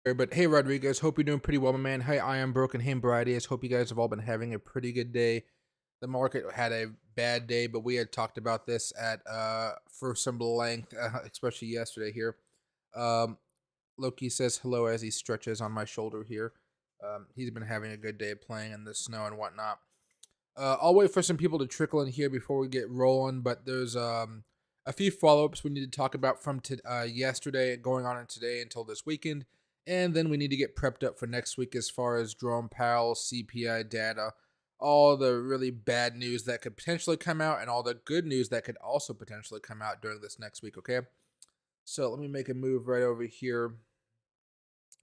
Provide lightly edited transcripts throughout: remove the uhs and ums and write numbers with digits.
But hey, Rodriguez, hope you're doing pretty well, my man. Hey, I am Broken Ham Varieties. Hope you guys have all been having a pretty good day. The market had a bad day, but we had talked about this at for some length, especially yesterday here. Um, Loki says hello as he stretches on my shoulder here. He's been having a good day playing in the snow and whatnot. I'll wait for some people to trickle in here before we get rolling, but there's a few follow-ups we need to talk about from yesterday going on in today until this weekend, and then we need to get prepped up for next week as far as Jerome Powell, CPI data, all the really bad news that could potentially come out, and all the good news that could also potentially come out during this next week. Okay, so let me make a move right over here.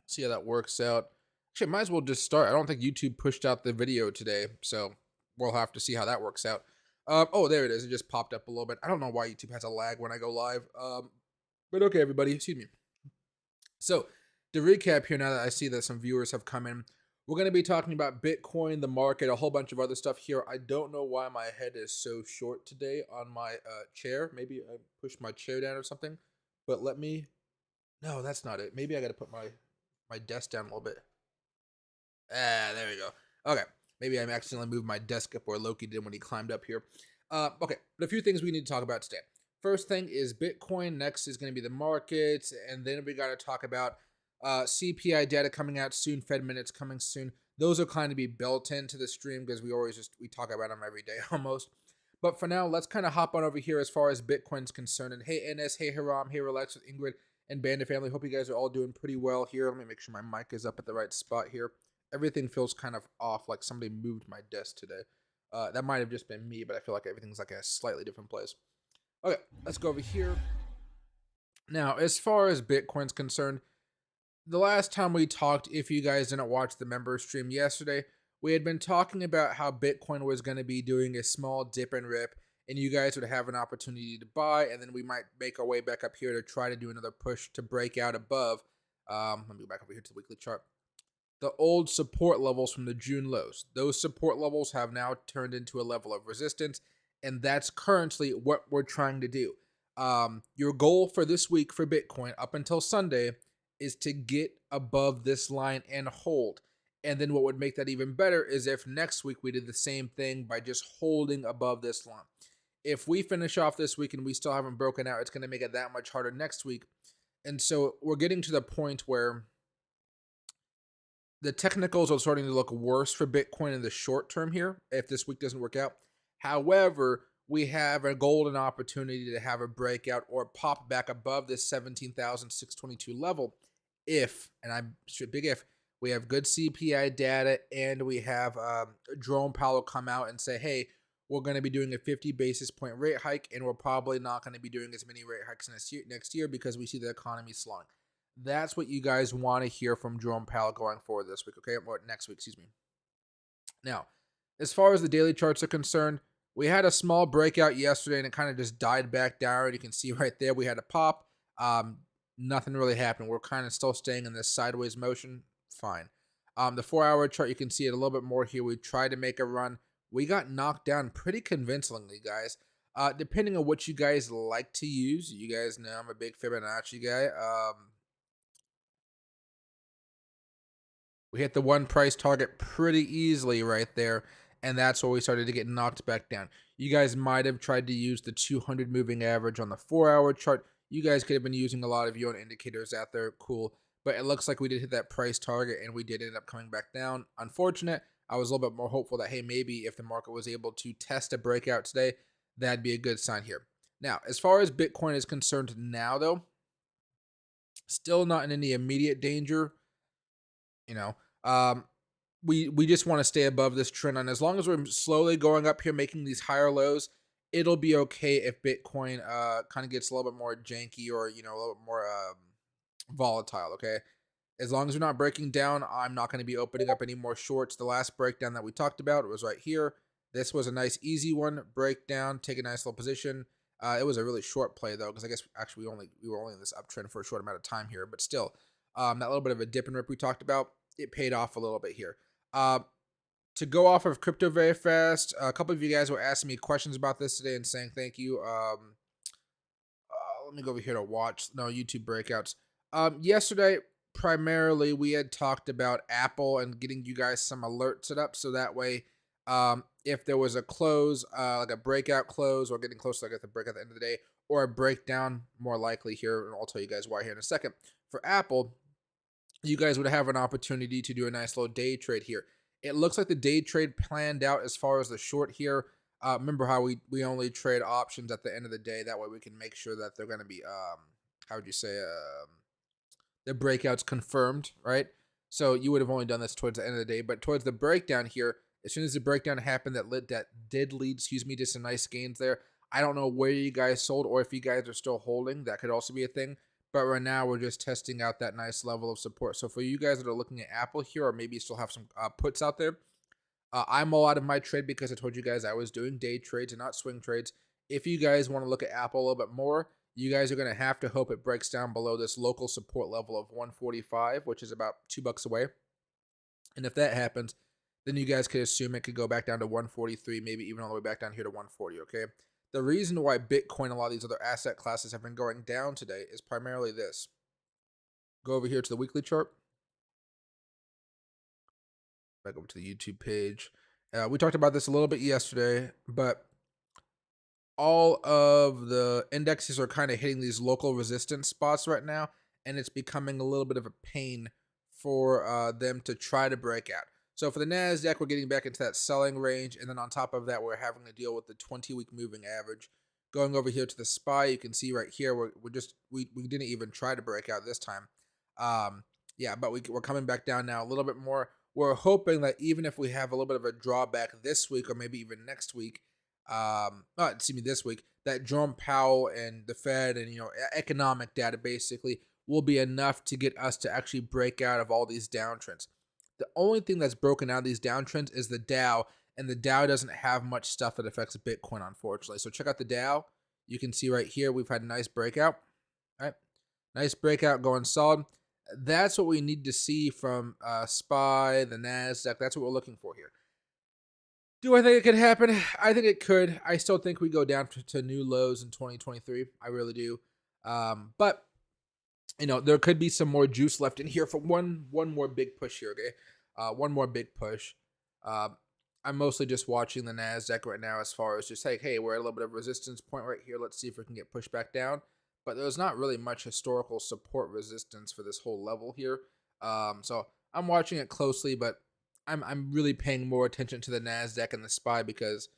See how that works out. Actually, might as well just start. I don't think YouTube pushed out the video today, so we'll have to see how that works out. Oh, there it is. It just popped up a little bit. I don't know why YouTube has a lag when I go live. But okay, everybody, excuse me. So to recap here, now that I see that some viewers have come in, we're going to be talking about Bitcoin, the market, a whole bunch of other stuff here. I don't know why my head is so short today on my chair. Maybe I pushed my chair down or something. But let me. No, that's not it. Maybe I got to put my desk down a little bit. Ah, there we go. Okay. Maybe I accidentally moved my desk up where Loki did when he climbed up here. Okay, but a few things we need to talk about today. First thing is Bitcoin. Next is going to be the markets. And then we got to talk about CPI data coming out soon, Fed minutes coming soon. Those are kind of be built into the stream because we talk about them every day almost. But for now, let's kind of hop on over here as far as Bitcoin's concerned. And hey, NS, hey, Haram, hey, Relax with Ingrid and Bandit family. Hope you guys are all doing pretty well here. Let me make sure my mic is up at the right spot here. Everything feels kind of off, like somebody moved my desk today. That might have just been me, but I feel like everything's like a slightly different place. Okay, let's go over here. Now, as far as Bitcoin's concerned, the last time we talked, if you guys didn't watch the member stream yesterday, we had been talking about how Bitcoin was going to be doing a small dip and rip, and you guys would have an opportunity to buy, and then we might make our way back up here to try to do another push to break out above. Let me go back over here to the weekly chart. The old support levels from the June lows. Those support levels have now turned into a level of resistance, and that's currently what we're trying to do. Your goal for this week for Bitcoin up until Sunday is to get above this line and hold. And then what would make that even better is if next week we did the same thing by just holding above this line. If we finish off this week and we still haven't broken out, it's going to make it that much harder next week. And so we're getting to the point where the technicals are starting to look worse for Bitcoin in the short term here if this week doesn't work out. However, we have a golden opportunity to have a breakout or pop back above this 17,622 level if, and I'm big if, we have good CPI data and we have Jerome Powell come out and say, hey, we're going to be doing a 50 basis point rate hike, and we're probably not going to be doing as many rate hikes next year because we see the economy slowing. That's what you guys want to hear from Jerome Powell going forward this week, okay? Or next week, excuse me. Now, as far as the daily charts are concerned, we had a small breakout yesterday and it kind of just died back down. You can see right there we had a pop. Nothing really happened. We're kind of still staying in this sideways motion. Fine. The 4-hour chart, you can see it a little bit more here. We tried to make a run. We got knocked down pretty convincingly, guys. Depending on what you guys like to use, you guys know I'm a big Fibonacci guy. We hit the one price target pretty easily right there, and that's where we started to get knocked back down. You guys might have tried to use the 200 moving average on the 4-hour chart. You guys could have been using a lot of your own indicators out there. Cool. But it looks like we did hit that price target, and we did end up coming back down. Unfortunate. I was a little bit more hopeful that, hey, maybe if the market was able to test a breakout today, that'd be a good sign here. Now, as far as Bitcoin is concerned now, though, still not in any immediate danger. You know, we just want to stay above this trend, and as long as we're slowly going up here, making these higher lows, it'll be okay if Bitcoin kind of gets a little bit more janky or a little bit more volatile. Okay, as long as we're not breaking down, I'm not going to be opening up any more shorts. The last breakdown that we talked about was right here. This was a nice easy one. Breakdown, take a nice little position. It was a really short play though, because I guess actually we were only in this uptrend for a short amount of time here, but still, that little bit of a dip and rip we talked about, it paid off a little bit here. To go off of crypto very fast, a couple of you guys were asking me questions about this today and saying thank you. Let me go over here to watch YouTube breakouts. Yesterday, primarily we had talked about Apple and getting you guys some alerts set up so that way, if there was a close, like a breakout close, or getting close to like at the break at the end of the day, or a breakdown, more likely here, and I'll tell you guys why here in a second. For Apple, you guys would have an opportunity to do a nice little day trade here. It looks like the day trade planned out as far as the short here. Remember how we only trade options at the end of the day. That way we can make sure that they're going to be, how would you say, the breakouts confirmed, right? So you would have only done this towards the end of the day, but towards the breakdown here, as soon as the breakdown happened, that did lead, excuse me, to some nice gains there. I don't know where you guys sold or if you guys are still holding. That could also be a thing. But right now we're just testing out that nice level of support. So for you guys that are looking at Apple here, or maybe still have some puts out there, I'm all out of my trade because I told you guys I was doing day trades and not swing trades. If you guys want to look at Apple a little bit more, you guys are going to have to hope it breaks down below this local support level of 145, which is about $2 away. And if that happens, then you guys could assume it could go back down to 143, maybe even all the way back down here to 140, okay? The reason why Bitcoin and a lot of these other asset classes have been going down today is primarily this. Go over here to the weekly chart. Back over to the YouTube page. We talked about this a little bit yesterday, but all of the indexes are kind of hitting these local resistance spots right now, and it's becoming a little bit of a pain for them to try to break out. So for the NASDAQ, we're getting back into that selling range, and then on top of that, we're having to deal with the 20-week moving average. Going over here to the SPY, you can see right here, we didn't even try to break out this time. Yeah, but we're coming back down now a little bit more. We're hoping that even if we have a little bit of a drawback this week or maybe even next week, this week, that Jerome Powell and the Fed and economic data basically will be enough to get us to actually break out of all these downtrends. The only thing that's broken out of these downtrends is the Dow, and the Dow doesn't have much stuff that affects Bitcoin, unfortunately. So check out the Dow. You can see right here we've had a nice breakout. All right, nice breakout going solid. That's what we need to see from SPY, the NASDAQ. That's what we're looking for here. Do I think it could happen? I think it could. I still think we go down to new lows in 2023. I really do. But there could be some more juice left in here for one more big push here. Okay, one more big push. I'm mostly just watching the NASDAQ right now as far as just like, hey, we're at a little bit of resistance point right here. Let's see if we can get pushed back down. But there's not really much historical support resistance for this whole level here. So I'm watching it closely, but I'm really paying more attention to the NASDAQ and the SPY because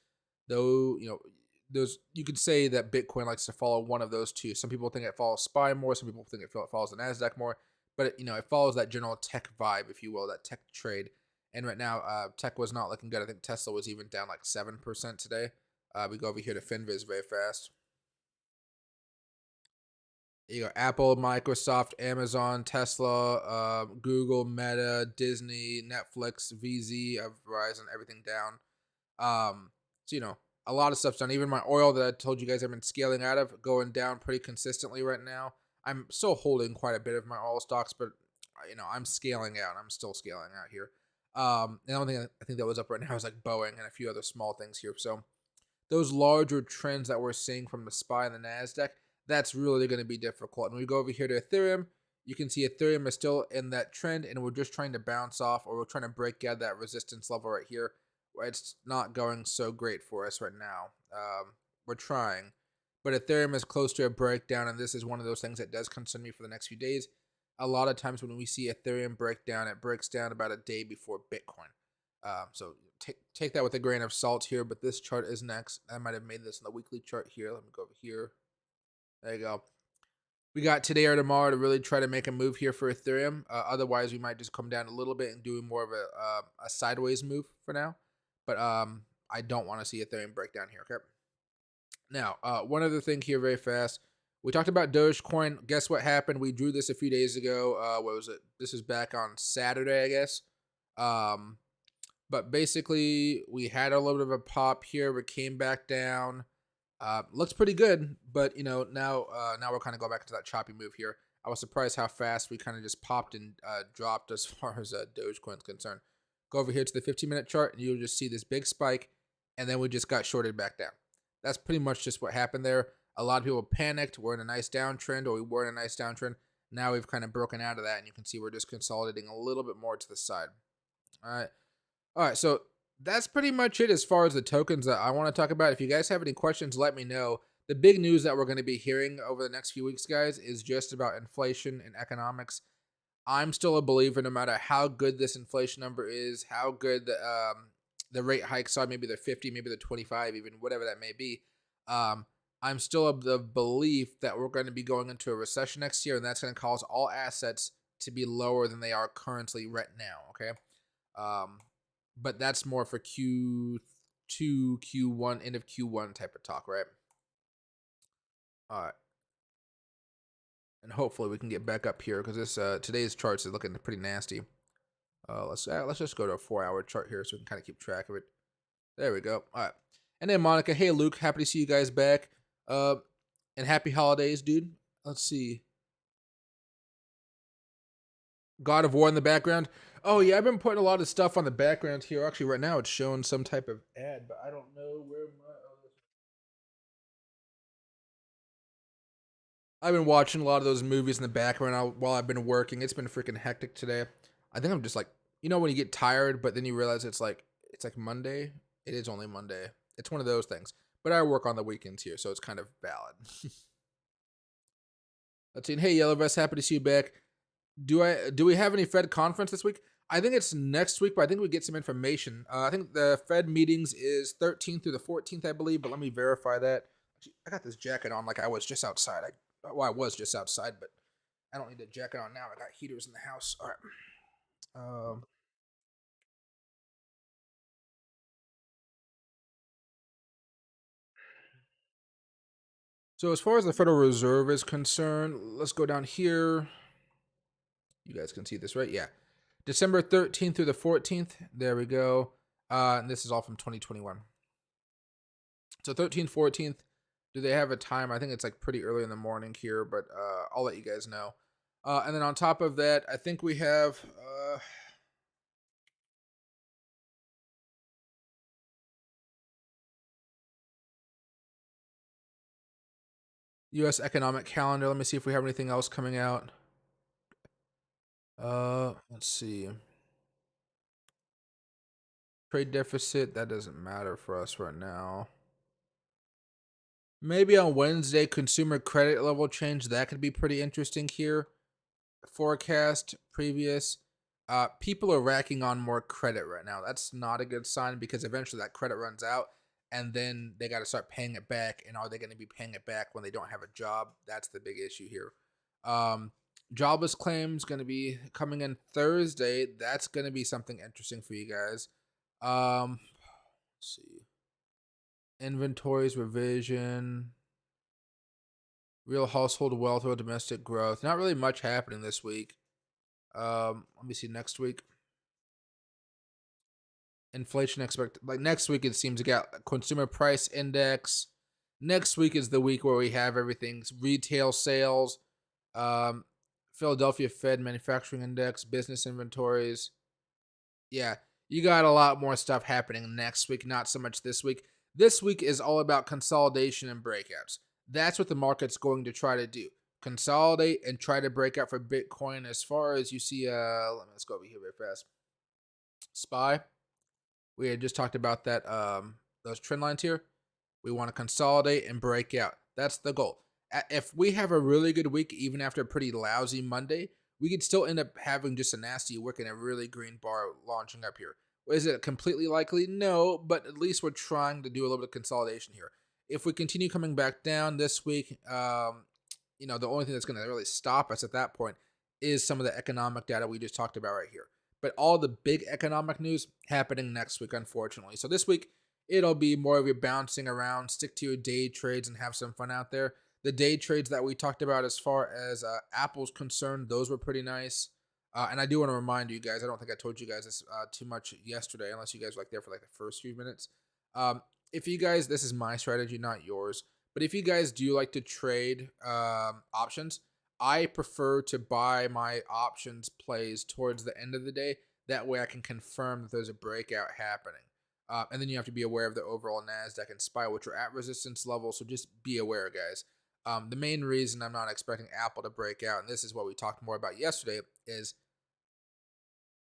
though, you could say that Bitcoin likes to follow one of those two. Some people think it follows SPY more. Some people think it follows the NASDAQ more. But it follows that general tech vibe, if you will, that tech trade. And right now, tech was not looking good. I think Tesla was even down like 7% today. We go over here to FinViz very fast. You go Apple, Microsoft, Amazon, Tesla, Google, Meta, Disney, Netflix, VZ, Verizon, everything down. So a lot of stuff's done. Even my oil that I told you guys I've been scaling out of, going down pretty consistently right now. I'm still holding quite a bit of my oil stocks, but I'm scaling out. I'm still scaling out here. And the only thing I think that was up right now is like Boeing and a few other small things here. So those larger trends that we're seeing from the SPY and the NASDAQ, that's really going to be difficult. And when we go over here to Ethereum, you can see Ethereum is still in that trend, and we're just trying to bounce off, or we're trying to break out that resistance level right here. It's not going so great for us right now. We're trying, but Ethereum is close to a breakdown, and this is one of those things that does concern me for the next few days. A lot of times when we see Ethereum break down, it breaks down about a day before Bitcoin. So take that with a grain of salt here, but this chart is next. I might have made this in the weekly chart here. Let me go over here. There you go. We got today or tomorrow to really try to make a move here for Ethereum. Otherwise, we might just come down a little bit and do more of a sideways move for now. But I don't want to see Ethereum break down here, okay? Now, one other thing here very fast. We talked about Dogecoin. Guess what happened? We drew this a few days ago. What was it? This is back on Saturday, I guess. But basically, we had a little bit of a pop here. We came back down. Looks pretty good, but now we're kind of going back to that choppy move here. I was surprised how fast we kind of just popped and dropped as far as Dogecoin is concerned. Go over here to the 15-minute chart, and you'll just see this big spike, and then we just got shorted back down. That's pretty much just what happened there. A lot of people panicked. We're in a nice downtrend, or we were in a nice downtrend, Now we've kind of broken out of that, and you can see we're just consolidating a little bit more to the side. All right. All right. So that's pretty much it as far as the tokens that I want to talk about. If you guys have any questions, let me know. The big news that we're going to be hearing over the next few weeks, guys, is just about inflation and economics. I'm still a believer, no matter how good this inflation number is, how good the rate hikes are, maybe the 50, maybe the 25, even whatever that may be. I'm still of the belief that we're going to be going into a recession next year, and that's going to cause all assets to be lower than they are currently right now. Okay, but that's more for Q2, Q1, end of Q1 type of talk, right? All right. And hopefully we can get back up here because this today's charts is looking pretty nasty. Let's just go to a 4-hour chart here so we can kind of keep track of it. There we go. All right. And then Monica, hey Luke, happy to see you guys back. And happy holidays, dude. Let's see. God of War in the background. Oh yeah, I've been putting a lot of stuff on the background here. Actually, right now it's showing some type of ad, but I don't know where my. I've been watching a lot of those movies in the background while I've been working. It's been freaking hectic today. I think I'm just like, when you get tired, but then you realize it's like Monday. It is only Monday. It's one of those things. But I work on the weekends here, so it's kind of valid. Let's see. Hey, Yellow Vest, happy to see you back. Do we have any Fed conference this week? I think it's next week, but I think we get some information. I think the Fed meetings is 13th through the 14th, I believe, but let me verify that. I got this jacket on like I was just outside. I was just outside, but I don't need a jacket on now. I got heaters in the house. All right. So as far as the Federal Reserve is concerned, let's go down here. You guys can see this, right? Yeah. December 13th through the 14th. There we go. And this is all from 2021. So 13th, 14th. Do they have a time? I think it's like pretty early in the morning here, but I'll let you guys know. And then on top of that, I think we have U.S. economic calendar. Let me see if we have anything else coming out. Let's see. Trade deficit, that doesn't matter for us right now. Maybe on Wednesday, consumer credit level change. That could be pretty interesting here. Forecast previous. People are racking on more credit right now. That's not a good sign because eventually that credit runs out and then they got to start paying it back. And are they going to be paying it back when they don't have a job? That's the big issue here. Jobless claims going to be coming in Thursday. That's going to be something interesting for you guys. Let's see. Inventories revision. Real household wealth or domestic growth. Not really much happening this week. Let me see next week. Inflation like next week it seems to get consumer price index. Next week is the week where we have everything's retail sales, Philadelphia Fed manufacturing index, business inventories. Yeah, you got a lot more stuff happening next week, not so much this week. This week is all about consolidation and breakouts. That's what the market's going to try to do. Consolidate and try to break out for Bitcoin. As far as you see, let's go over here very fast. SPY. We had just talked about that, those trend lines here. We want to consolidate and break out. That's the goal. If we have a really good week, even after a pretty lousy Monday, we could still end up having just a nasty wick and a really green bar launching up here. Is it completely likely? No, but at least we're trying to do a little bit of consolidation here. If we continue coming back down this week, the only thing that's going to really stop us at that point is some of the economic data we just talked about right here. But all the big economic news happening next week, unfortunately. So this week, it'll be more of your bouncing around, stick to your day trades and have some fun out there. The day trades that we talked about as far as Apple's concerned, those were pretty nice. And I do want to remind you guys, I don't think I told you guys this too much yesterday, unless you guys were like there for like the first few minutes. If you guys, this is my strategy, not yours. But if you guys do like to trade options, I prefer to buy my options plays towards the end of the day. That way I can confirm that there's a breakout happening. And then you have to be aware of the overall NASDAQ and SPY, which are at resistance level. So just be aware, guys. The main reason I'm not expecting Apple to break out, and this is what we talked more about yesterday, is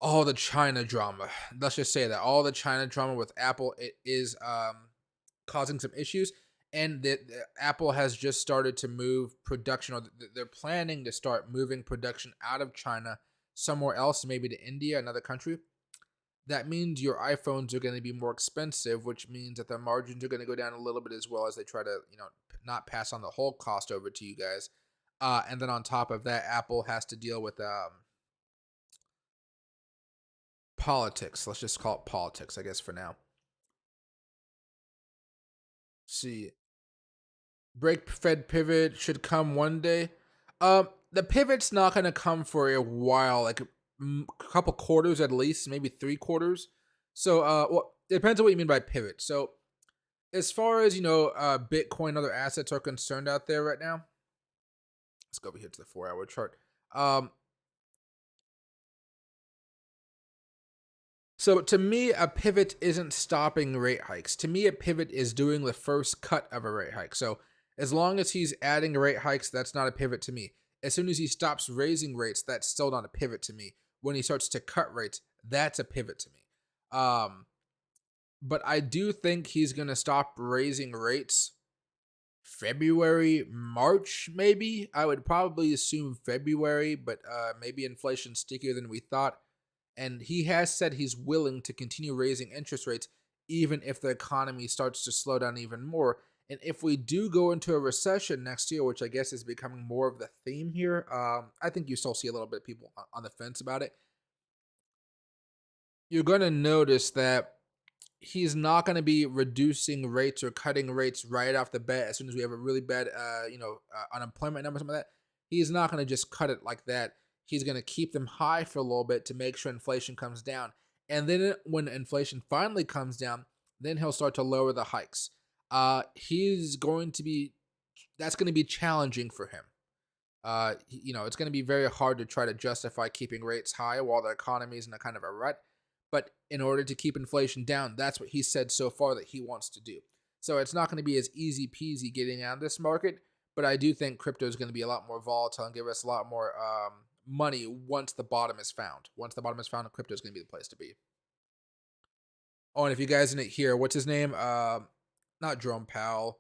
all the China drama. Let's just say that all the China drama with Apple, it is causing some issues, and Apple has just started to move production, or they're planning to start moving production out of China somewhere else, maybe to India, another country. That means your iPhones are going to be more expensive, which means that their margins are going to go down a little bit as well, as they try to, not pass on the whole cost over to you guys. And then on top of that, Apple has to deal with politics. Let's just call it politics, I guess, for now. See, break Fed pivot should come one day. The pivot's not going to come for a while, like a couple quarters at least, maybe 3 quarters. So, well, it depends on what you mean by pivot. So, as far as Bitcoin and other assets are concerned out there right now, let's go over here to the 4-hour chart. Um, So to me, a pivot isn't stopping rate hikes. To me, a pivot is doing the first cut of a rate hike. So as long as he's adding rate hikes, that's not a pivot to me. As soon as he stops raising rates, that's still not a pivot to me. When he starts to cut rates, that's a pivot to me. But I do think he's going to stop raising rates February, March, maybe. I would probably assume February, but maybe inflation's stickier than we thought. And he has said he's willing to continue raising interest rates even if the economy starts to slow down even more. And if we do go into a recession next year, which I guess is becoming more of the theme here, I think you still see a little bit of people on the fence about it. You're going to notice that he's not going to be reducing rates or cutting rates right off the bat as soon as we have a really bad, unemployment number, something like that. He's not going to just cut it like that. He's going to keep them high for a little bit to make sure inflation comes down. And then when inflation finally comes down, then he'll start to lower the hikes. He's going to be, that's going to be challenging for him. It's going to be very hard to try to justify keeping rates high while the economy is in a kind of a rut. But in order to keep inflation down, that's what he said so far that he wants to do. So it's not going to be as easy peasy getting out of this market. But I do think crypto is going to be a lot more volatile and give us a lot more money once the bottom is found. Once the bottom is found, crypto is going to be the place to be. Oh, and if you guys didn't hear, what's his name? Not Jerome Powell,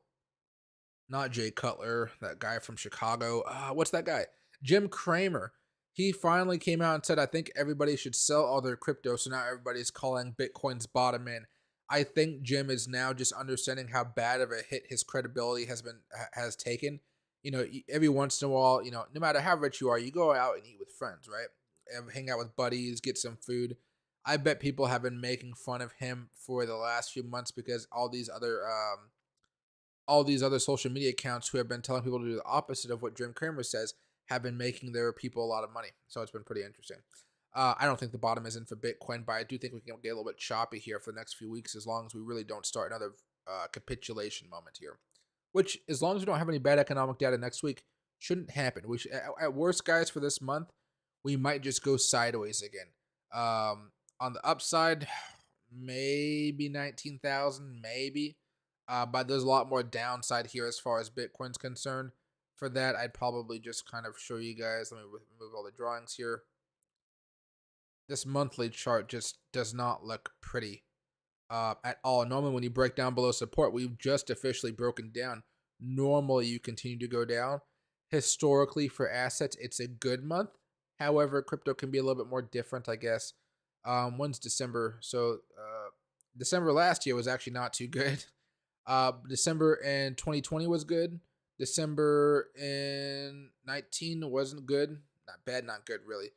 not Jay Cutler, that guy from Chicago. What's that guy? Jim Cramer. He finally came out and said, I think everybody should sell all their crypto. So now everybody's calling Bitcoin's bottom in. I think Jim is now just understanding how bad of a hit his credibility has taken. Every once in a while, no matter how rich you are, you go out and eat with friends, right? And hang out with buddies, get some food. I bet people have been making fun of him for the last few months because all these other social media accounts who have been telling people to do the opposite of what Jim Cramer says have been making their people a lot of money. So it's been pretty interesting. I don't think the bottom is in for Bitcoin, but I do think we can get a little bit choppy here for the next few weeks as long as we really don't start another capitulation moment here. Which, as long as we don't have any bad economic data next week, shouldn't happen. We should, at worst, guys, for this month, we might just go sideways again. On the upside, maybe 19,000, maybe. But there's a lot more downside here as far as Bitcoin's concerned. For that, I'd probably just kind of show you guys. Let me remove all the drawings here. This monthly chart just does not look pretty at all. Normally, when you break down below support, we've just officially broken down. Normally, you continue to go down. Historically, for assets, it's a good month. However, crypto can be a little bit more different, I guess. When's December? So, December last year was actually not too good. December in 2020 was good. December in 19 wasn't good. Not bad, not good, really.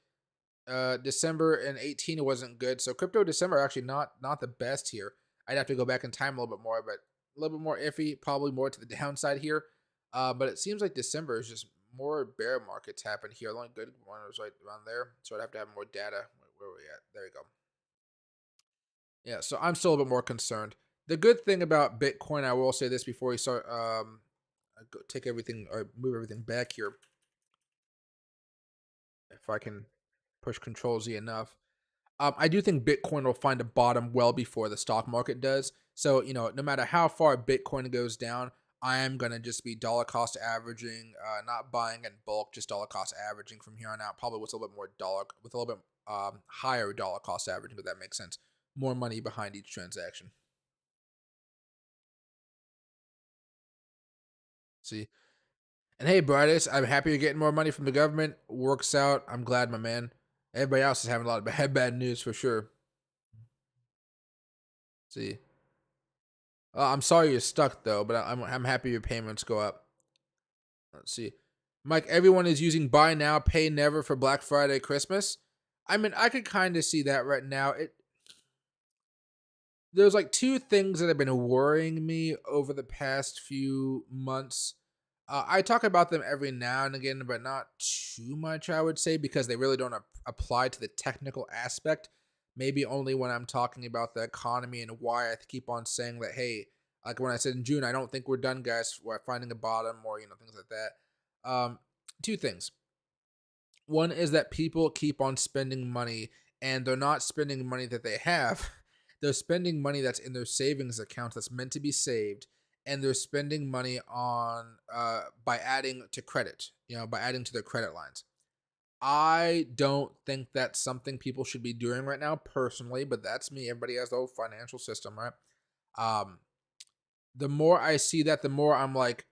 December in 18 wasn't good. So crypto December actually not the best here. I'd have to go back in time a little bit more, but a little bit more iffy, probably more to the downside here. But it seems like December is just more bear markets happen here. The only good one was right around there. So I'd have to have more data. Where are we at? There you go. Yeah, so I'm still a bit more concerned. The good thing about Bitcoin, I will say this before we start, take everything or move everything back here. If I can push Control Z enough, I do think Bitcoin will find a bottom well before the stock market does. So no matter how far Bitcoin goes down, I am gonna just be dollar cost averaging, not buying in bulk, just dollar cost averaging from here on out. Probably with a little bit more dollar, with a little bit higher dollar cost averaging, if that makes sense. More money behind each transaction. See, and hey, brightest, I'm happy you're getting more money from the government. Works out. I'm glad, my man. Everybody else is having a lot of bad news for sure. See, I'm sorry you're stuck though, but I'm happy your payments go up. Let's see. Mike, everyone is using buy now, pay never for Black Friday, Christmas. I mean, I could kind of see that right now. There's like two things that have been worrying me over the past few months. I talk about them every now and again, but not too much, I would say, because they really don't apply to the technical aspect. Maybe only when I'm talking about the economy and why I keep on saying that, hey, like when I said in June, I don't think we're done, guys. We're finding a bottom or, things like that. Two things. One is that people keep on spending money and they're not spending money that they have. They're spending money that's in their savings account that's meant to be saved, and they're spending money on by adding to credit, by adding to their credit lines. I don't think that's something people should be doing right now, personally, but that's me. Everybody has the whole financial system, right? Um, the more I see that, the more I'm like,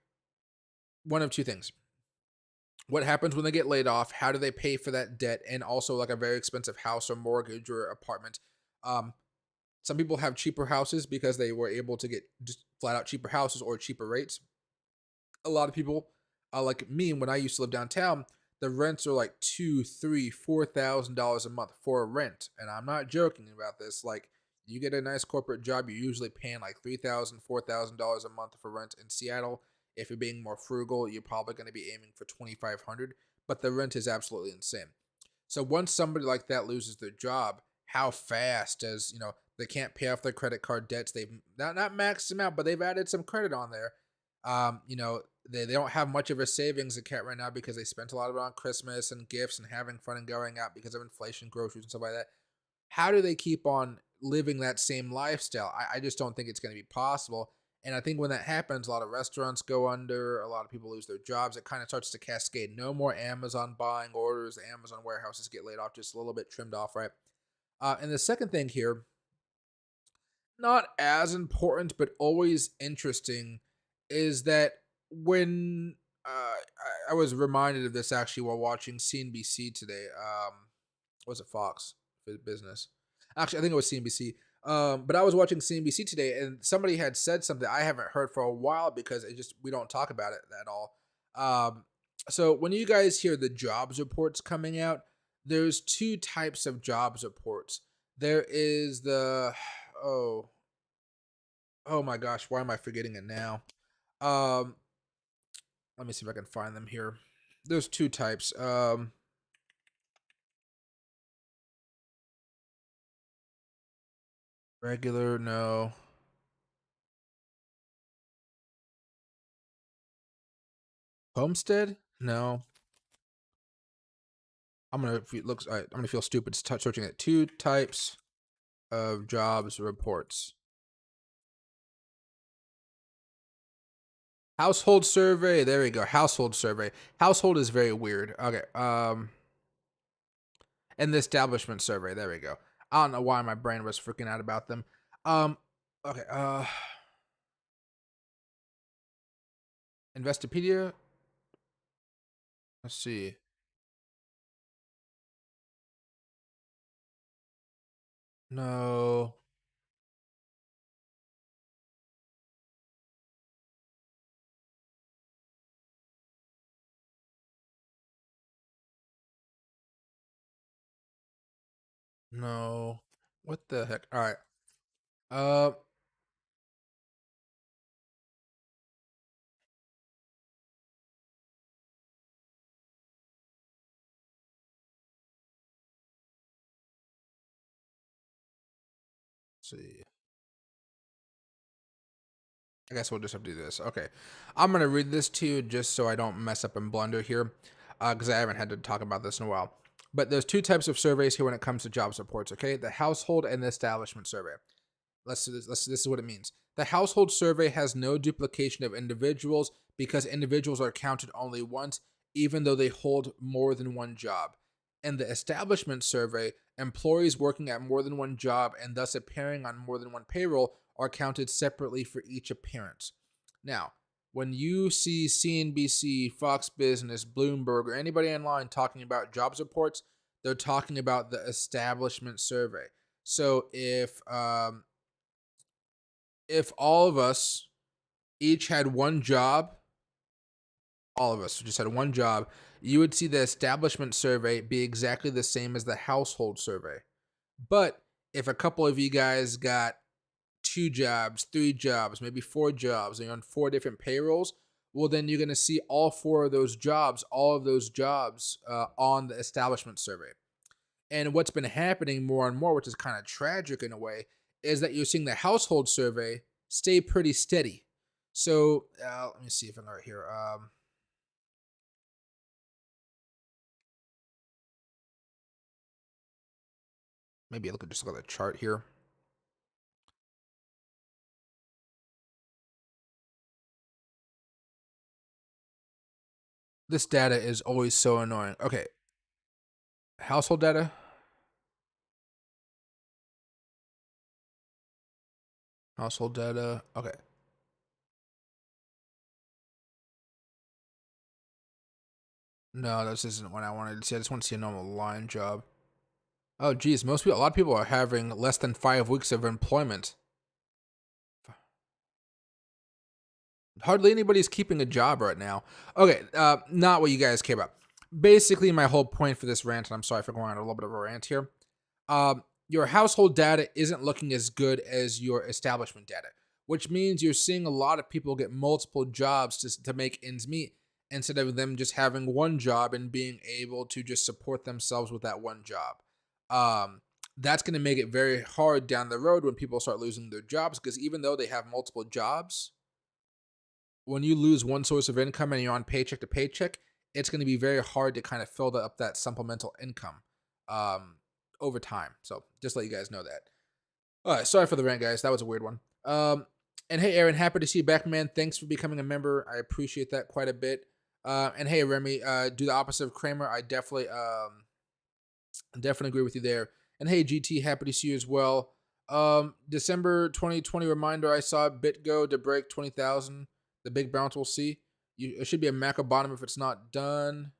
one of two things. What happens when they get laid off? How do they pay for that debt? And also, like a very expensive house or mortgage or apartment. Um, some people have cheaper houses because they were able to get just flat out cheaper houses or cheaper rates. A lot of people, like me, when I used to live downtown, the rents are like two, three, $4,000 a month for a rent, and I'm not joking about this. Like, you get a nice corporate job, you're usually paying like $3,000, $4,000 a month for rent in Seattle. If you're being more frugal, you're probably going to be aiming for 2,500. But the rent is absolutely insane. So once somebody like that loses their job, how fast does they can't pay off their credit card debts? They've not maxed them out, but they've added some credit on there. They don't have much of a savings account right now because they spent a lot of it on Christmas and gifts and having fun and going out because of inflation, groceries and stuff like that. How do they keep on living that same lifestyle? I just don't think it's going to be possible. And I think when that happens, a lot of restaurants go under, a lot of people lose their jobs. It kind of starts to cascade. No more Amazon buying orders. The Amazon warehouses get laid off, just a little bit trimmed off, right? And the second thing here, not as important, but always interesting, is that when I was reminded of this actually while watching CNBC today. Was it Fox Business? Actually, I think it was CNBC. But I was watching CNBC today, and somebody had said something I haven't heard for a while because we don't talk about it at all. So when you guys hear the jobs reports coming out, there's two types of jobs reports. There is the oh oh my gosh, why am I forgetting it now? Um, Let me see if I can find them here. There's two types. Regular, no. Homestead, no. I'm gonna looks. I'm gonna feel stupid searching it. Two types of jobs reports. Household survey. There we go. Household survey. Household is very weird. Okay. And the establishment survey. There we go. I don't know why my brain was freaking out about them. Um. Okay. Investopedia. Let's see. No. No. What the heck? All right. Uh. Let's see. I guess we'll just have to do this. Okay. I'm going to read this to you just so I don't mess up and blunder here because I haven't had to talk about this in a while. But there's two types of surveys here when it comes to job reports, okay? The household and the establishment survey. This is what it means. The household survey has no duplication of individuals because individuals are counted only once, even though they hold more than one job. In the establishment survey, employees working at more than one job and thus appearing on more than one payroll are counted separately for each appearance. Now, when you see CNBC, Fox Business, Bloomberg, or anybody online talking about jobs reports, they're talking about the establishment survey. So if all of us each had one job, all of us just had one job, you would see the establishment survey be exactly the same as the household survey. But if a couple of you guys got 2 jobs, 3 jobs, maybe 4 jobs, and you're on 4 different payrolls, well, then you're going to see all 4 of those jobs, on the establishment survey. And what's been happening more and more, which is kind of tragic in a way, is that you're seeing the household survey stay pretty steady. So let me see if I'm right here. Maybe look at the chart here. This data is always so annoying. Okay, household data. Household data. Okay. No, this isn't what I wanted to see. I just want to see a normal line job. Oh, geez. A lot of people are having less than 5 weeks of employment. Hardly anybody's keeping a job right now. Okay, not what you guys care about. Basically, my whole point for this rant, and I'm sorry for going on a little bit of a rant here. Your household data isn't looking as good as your establishment data, which means you're seeing a lot of people get multiple jobs to make ends meet instead of them just having one job and being able to just support themselves with that one job. That's going to make it very hard down the road when people start losing their jobs, because even though they have multiple jobs, when you lose one source of income and you're on paycheck to paycheck, it's going to be very hard to kind of fill up that supplemental income over time. So just let you guys know that. All right, sorry for the rant, guys. That was a weird one. And hey, Aaron, happy to see you back, man. Thanks for becoming a member. I appreciate that quite a bit. And hey, Remy, do the opposite of Cramer. I definitely agree with you there. And hey, GT, happy to see you as well. December 2020 reminder, I saw BitGo to break 20,000. The big bounce we'll see. It should be a macro bottom if it's not done.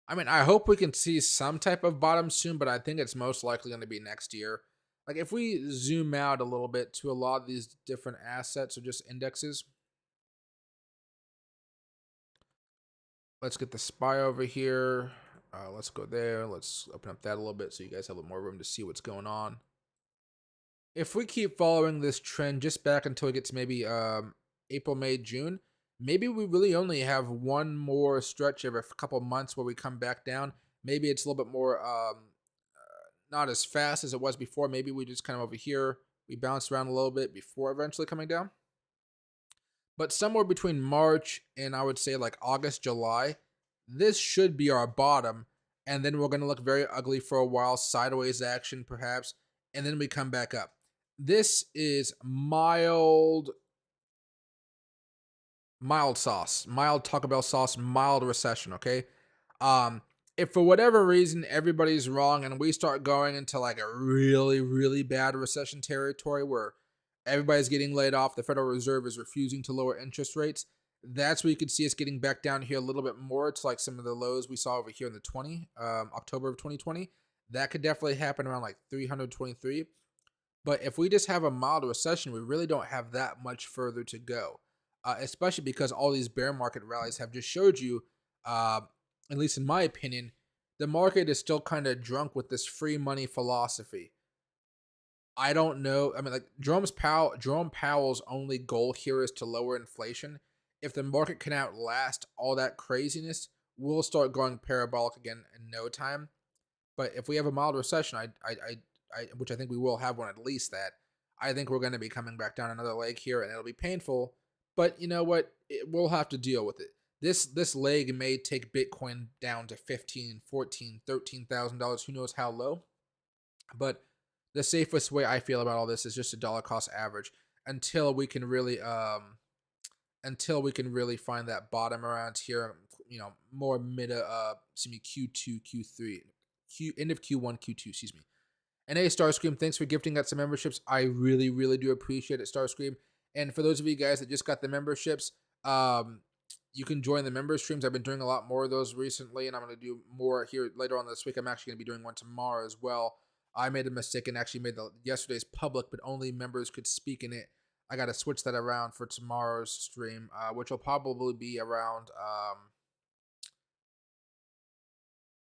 I mean, I hope we can see some type of bottom soon, but I think it's most likely going to be next year. Like, if we zoom out a little bit to a lot of these different assets or just indexes. Let's get the SPY over here. Let's go there. Let's open up that a little bit so you guys have a little more room to see what's going on. If we keep following this trend just back until it gets maybe April, May, June, maybe we really only have one more stretch of a couple months where we come back down. Maybe it's a little bit more not as fast as it was before. Maybe we just kind of over here, we bounce around a little bit before eventually coming down. But somewhere between March and I would say like August, July, this should be our bottom. And then we're going to look very ugly for a while, sideways action perhaps, and then we come back up. This is mild sauce, mild Taco Bell sauce, mild recession, okay? If for whatever reason everybody's wrong and we start going into like a really, really bad recession territory where everybody's getting laid off, the Federal Reserve is refusing to lower interest rates, that's where you could see us getting back down here a little bit more to like some of the lows we saw over here in the October of 2020. That could definitely happen around like 323. But if we just have a mild recession, we really don't have that much further to go, especially because all these bear market rallies have just showed you, at least in my opinion, the market is still kind of drunk with this free money philosophy. I don't know. I mean, like Jerome Powell's only goal here is to lower inflation. If the market can outlast all that craziness, we'll start going parabolic again in no time. But if we have a mild recession, which I think we will have one at least that, I think we're going to be coming back down another leg here, and it'll be painful. But you know what? We'll have to deal with it. This leg may take Bitcoin down to $15,000, $14,000, $13,000. Who knows how low? But the safest way I feel about all this is just a dollar cost average until we can really find that bottom around here, more mid excuse me, Q2, Q3, end of Q1, Q2, excuse me. And hey, Starscream, thanks for gifting out some memberships. I really, really do appreciate it, Starscream. And for those of you guys that just got the memberships, you can join the member streams. I've been doing a lot more of those recently, and I'm going to do more here later on this week. I'm actually going to be doing one tomorrow as well. I made a mistake and actually made yesterday's public, but only members could speak in it. I got to switch that around for tomorrow's stream, which will probably be around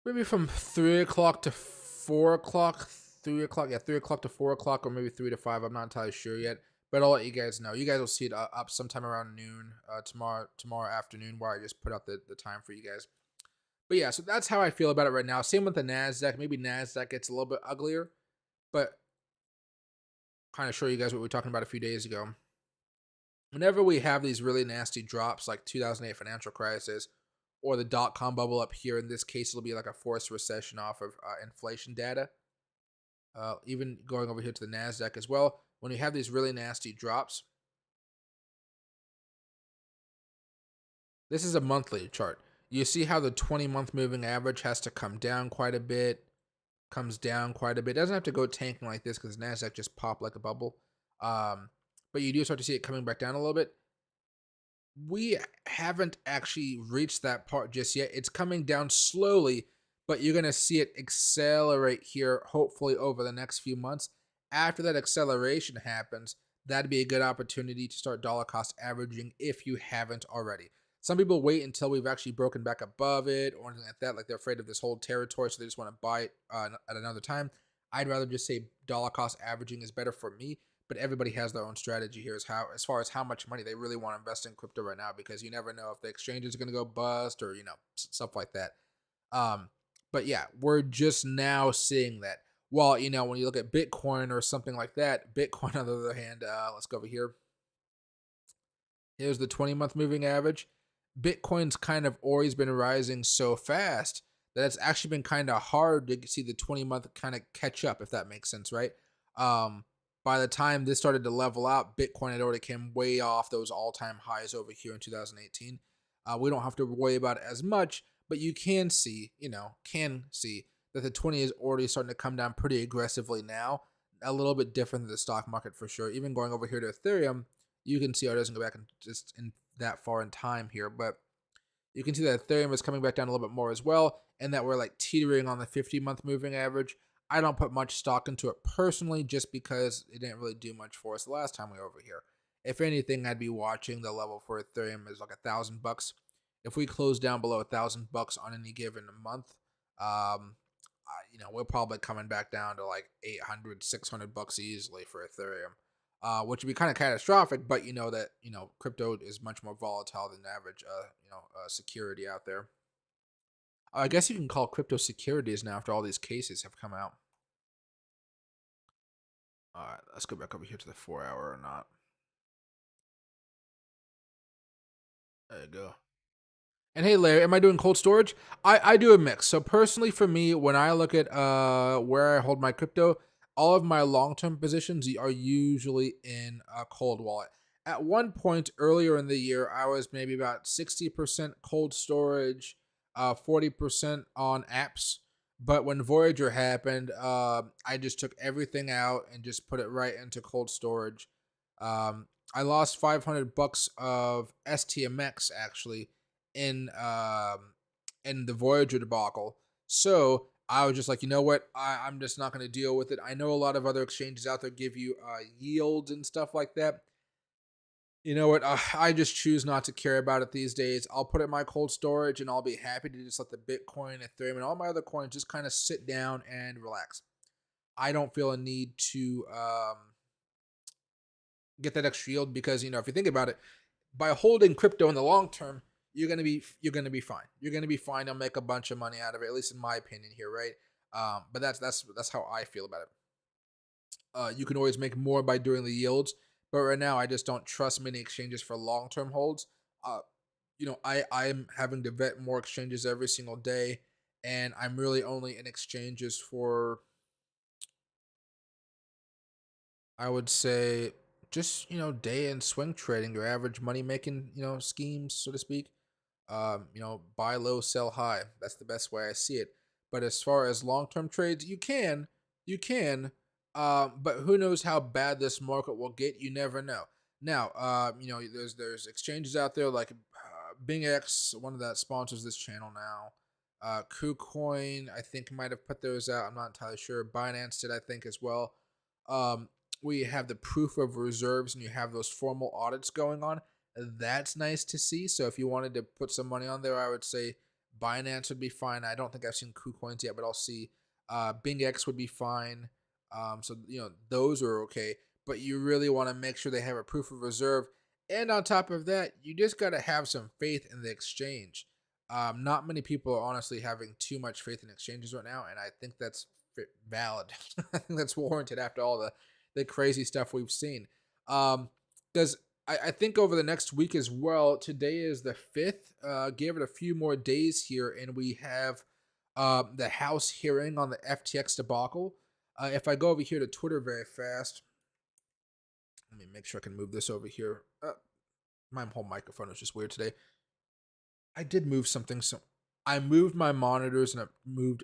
maybe from 3 o'clock to 4 o'clock. 3 o'clock, yeah, 3 o'clock to 4 o'clock, or maybe 3 to 5. I'm not entirely sure yet, but I'll let you guys know. You guys will see it up sometime around noon tomorrow afternoon, where I just put out the time for you guys. But yeah, so that's how I feel about it right now. Same with the NASDAQ. Maybe NASDAQ gets a little bit uglier, but kind of show you guys what we were talking about a few days ago. Whenever we have these really nasty drops like 2008 financial crisis or the dot-com bubble up here, in this case, it'll be like a forced recession off of inflation data. Even going over here to the NASDAQ as well, when you have these really nasty drops, this is a monthly chart. You see how the 20-month moving average has to come down quite a bit, comes down quite a bit. It doesn't have to go tanking like this because NASDAQ just popped like a bubble. But you do start to see it coming back down a little bit. We haven't actually reached that part just yet. It's coming down slowly, but you're going to see it accelerate here, hopefully over the next few months. After that acceleration happens, that'd be a good opportunity to start dollar cost averaging if you haven't already. Some people wait until we've actually broken back above it or anything like that, like they're afraid of this whole territory, so they just want to buy it at another time. I'd rather just say dollar cost averaging is better for me, but everybody has their own strategy here as far as how much money they really want to invest in crypto right now, because you never know if the exchange is going to go bust or stuff like that. But yeah, we're just now seeing that. Well, when you look at Bitcoin or something like that, Bitcoin on the other hand, let's go over here. Here's the 20-month moving average. Bitcoin's kind of always been rising so fast that it's actually been kind of hard to see the 20-month kind of catch up, if that makes sense, right? By the time this started to level out, Bitcoin had already came way off those all-time highs over here in 2018. We don't have to worry about it as much, but you can see that the 20 is already starting to come down pretty aggressively now. A little bit different than the stock market for sure. Even going over here to Ethereum, you can see how it doesn't go back in that far in time here, but you can see that Ethereum is coming back down a little bit more as well, and that we're like teetering on the 50-month moving average. I don't put much stock into it personally, just because it didn't really do much for us the last time we were over here. If anything, I'd be watching the level for Ethereum is like $1,000. If we close down below $1,000 on any given month, we're probably coming back down to like $800-600 easily for Ethereum, which would be kind of catastrophic. But that crypto is much more volatile than average security out there. I guess you can call crypto securities now after all these cases have come out. All right, let's go back over here to the 4-hour or not. There you go. And hey, Larry, am I doing cold storage? I do a mix. So personally, for me, when I look at where I hold my crypto, all of my long-term positions are usually in a cold wallet. At one point earlier in the year, I was maybe about 60% cold storage, 40% on apps. But when Voyager happened, I just took everything out and just put it right into cold storage. I lost $500 of STMX actually in the Voyager debacle. So I was just like, you know what? I'm just not going to deal with it. I know a lot of other exchanges out there give you yields and stuff like that. You know what? I just choose not to care about it these days. I'll put it in my cold storage, and I'll be happy to just let the Bitcoin, Ethereum, and all my other coins just kind of sit down and relax. I don't feel a need to get that extra yield because, if you think about it, by holding crypto in the long term, you're gonna be fine. You're gonna be fine. You'll make a bunch of money out of it, at least in my opinion here, right? But that's how I feel about it. You can always make more by doing the yields, but right now I just don't trust many exchanges for long term holds. I'm having to vet more exchanges every single day, and I'm really only in exchanges for I would say just, day and swing trading, your average money making, schemes, so to speak. Buy low, sell high. That's the best way I see it. But as far as long-term trades, you can, but who knows how bad this market will get? You never know. Now, there's exchanges out there like BingX, one of that sponsors this channel now. KuCoin, I think might have put those out. I'm not entirely sure. Binance did, I think, as well. Um, we have the proof of reserves, and you have those formal audits going on. That's nice to see. So if you wanted to put some money on there, I would say Binance would be fine. I don't think I've seen KuCoins yet, but I'll see. BingX would be fine. So those are okay. But you really want to make sure they have a proof of reserve. And on top of that, you just got to have some faith in the exchange. Not many people are honestly having too much faith in exchanges right now, and I think that's valid. I think that's warranted after all the crazy stuff we've seen. Because I think over the next week as well, today is the 5th. Give it a few more days here, and we have the House hearing on the FTX debacle. If I go over here to Twitter very fast, let me make sure I can move this over here. My whole microphone is just weird today. I did move something, so I moved my monitors and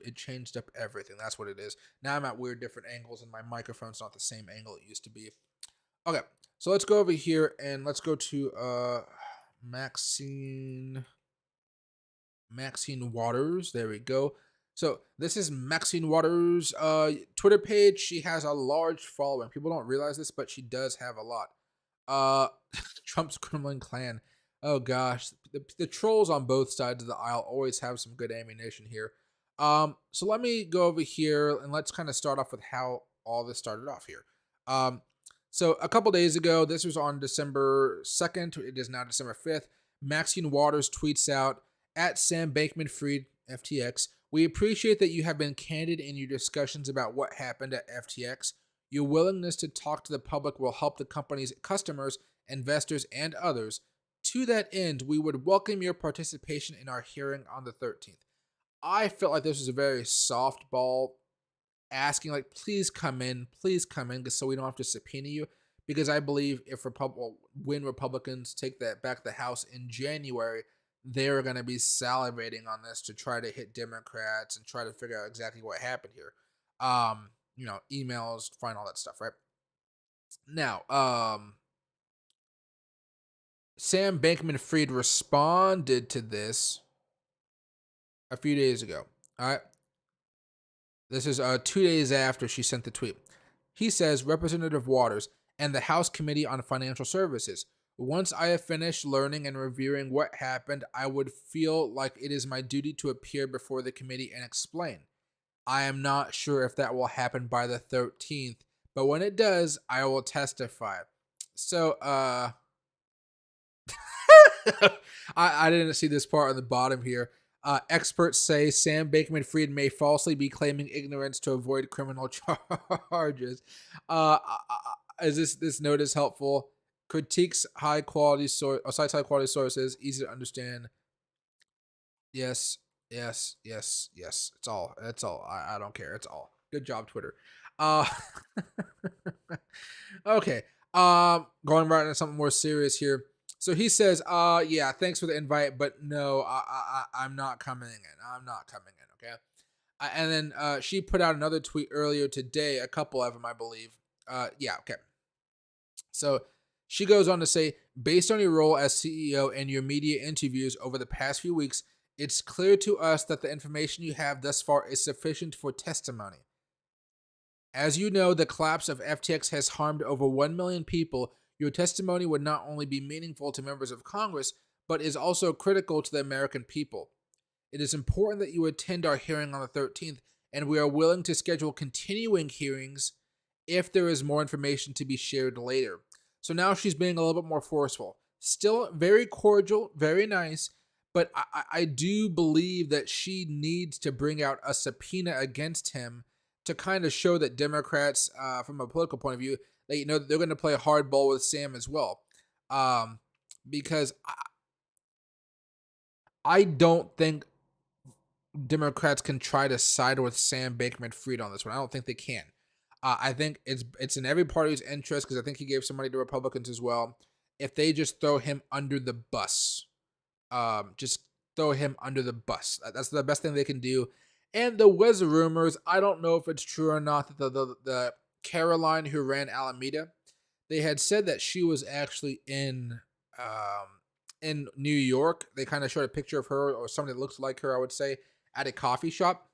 it changed up everything. That's what it is. Now I'm at weird different angles, and my microphone's not the same angle it used to be. Okay, so let's go over here and let's go to Maxine Waters. There we go. So this is Maxine Waters' Twitter page. She has a large following. People don't realize this, but she does have a lot. Trump's Kremlin clan. Oh gosh, the trolls on both sides of the aisle always have some good ammunition here. So let me go over here and let's kind of start off with how all this started off here. So a couple days ago, this was on December 2nd. It is now December 5th. Maxine Waters tweets out at Sam Bankman-Fried FTX. We appreciate that you have been candid in your discussions about what happened at FTX. Your willingness to talk to the public will help the company's customers, investors, and others. To that end, we would welcome your participation in our hearing on the 13th. I felt like this was a very softball asking, like, please come in, so we don't have to subpoena you. Because I believe if when Republicans take that back the House in January, they're going to be salivating on this to try to hit Democrats and try to figure out exactly what happened here. Emails, find all that stuff, right? Now, Sam Bankman-Fried responded to this a few days ago. All right. This is 2 days after she sent the tweet. He says, Representative Waters and the House Committee on Financial Services. Once I have finished learning and reviewing what happened, I would feel like it is my duty to appear before the committee and explain. I am not sure if that will happen by the 13th, but when it does, I will testify. So, I didn't see this part on the bottom here. Experts say Sam Bankman-Fried may falsely be claiming ignorance to avoid criminal charges. Is this note is helpful? Critiques high quality cites high quality sources, easy to understand. Yes. It's all. I don't care. It's all. Good job, Twitter. Uh, okay. Going right into something more serious here. So he says, yeah, thanks for the invite, but no, I'm not coming in. I'm not coming in, okay? And then she put out another tweet earlier today, a couple of them, I believe. Yeah, okay. So she goes on to say, based on your role as CEO and your media interviews over the past few weeks, it's clear to us that the information you have thus far is sufficient for testimony. As you know, the collapse of FTX has harmed over 1 million people. Your testimony would not only be meaningful to members of Congress, but is also critical to the American people. It is important that you attend our hearing on the 13th, and we are willing to schedule continuing hearings if there is more information to be shared later. So now she's being a little bit more forceful. Still very cordial, very nice, but I do believe that she needs to bring out a subpoena against him to kind of show that Democrats, from a political point of view, they're going to play hardball with Sam as well. Because I don't think Democrats can try to side with Sam Bankman-Fried on this one. I don't think they can. I think it's in every party's interest because I think he gave some money to Republicans as well. If they just throw him under the bus, just throw him under the bus. That's the best thing they can do. And there was rumors. I don't know if it's true or not that the Caroline who ran Alameda, they had said that she was actually in New York. They kind of showed a picture of her or somebody that looks like her, I would say, at a coffee shop.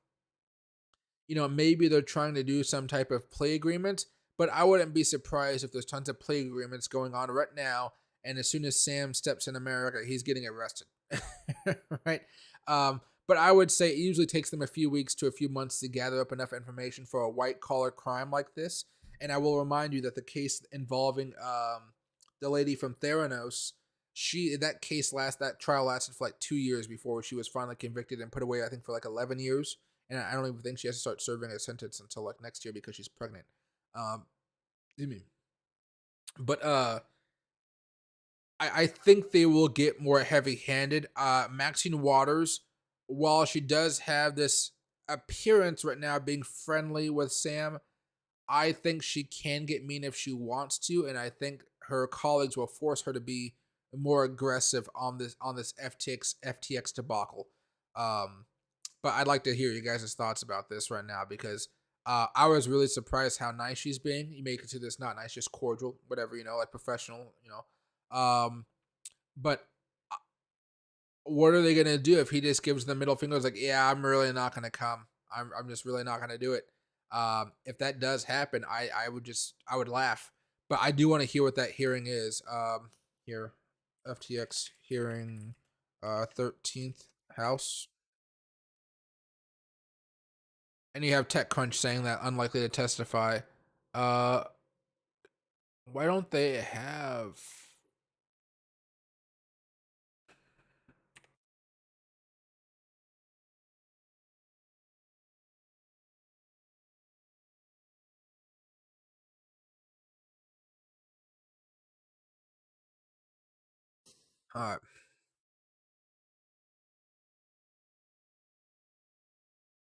Maybe they're trying to do some type of play agreement, but I wouldn't be surprised if there's tons of play agreements going on right now. And as soon as Sam steps in America, he's getting arrested, right? But I would say it usually takes them a few weeks to a few months to gather up enough information for a white collar crime like this. And I will remind you that the case involving the lady from Theranos, that trial lasted for like 2 years before she was finally convicted and put away, I think, for like 11 years. And I don't even think she has to start serving a sentence until like next year because she's pregnant. You mean? But I think they will get more heavy-handed. Maxine Waters, while she does have this appearance right now being friendly with Sam, I think she can get mean if she wants to, and I think her colleagues will force her to be more aggressive on this FTX debacle. Um, but I'd like to hear you guys' thoughts about this right now because I was really surprised how nice she's being. You may consider this not nice, just cordial, whatever, like professional, but what are they gonna do if he just gives the middle finger? It's like, yeah, I'm really not gonna come. I'm just really not gonna do it. If that does happen, I would laugh. But I do want to hear what that hearing is. Here, FTX hearing, 13th House. And you have TechCrunch saying that unlikely to testify. Uh, why don't they have? Uh,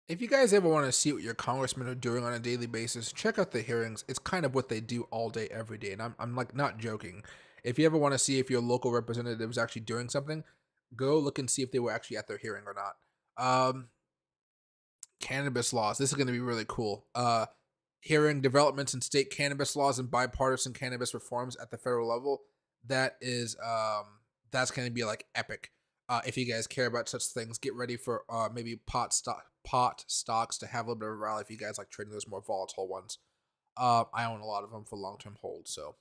if you guys ever want to see what your congressmen are doing on a daily basis, check out the hearings. It's kind of what they do all day, every day, and I'm like not joking. If you ever want to see if your local representative is actually doing something, go look and see if they were actually at their hearing or not. Cannabis laws. This is going to be really cool. Hearing developments in state cannabis laws and bipartisan cannabis reforms at the federal level. That's going to be like epic. If you guys care about such things, get ready for maybe pot stocks to have a little bit of a rally if you guys like trading those more volatile ones. I own a lot of them for long term hold, so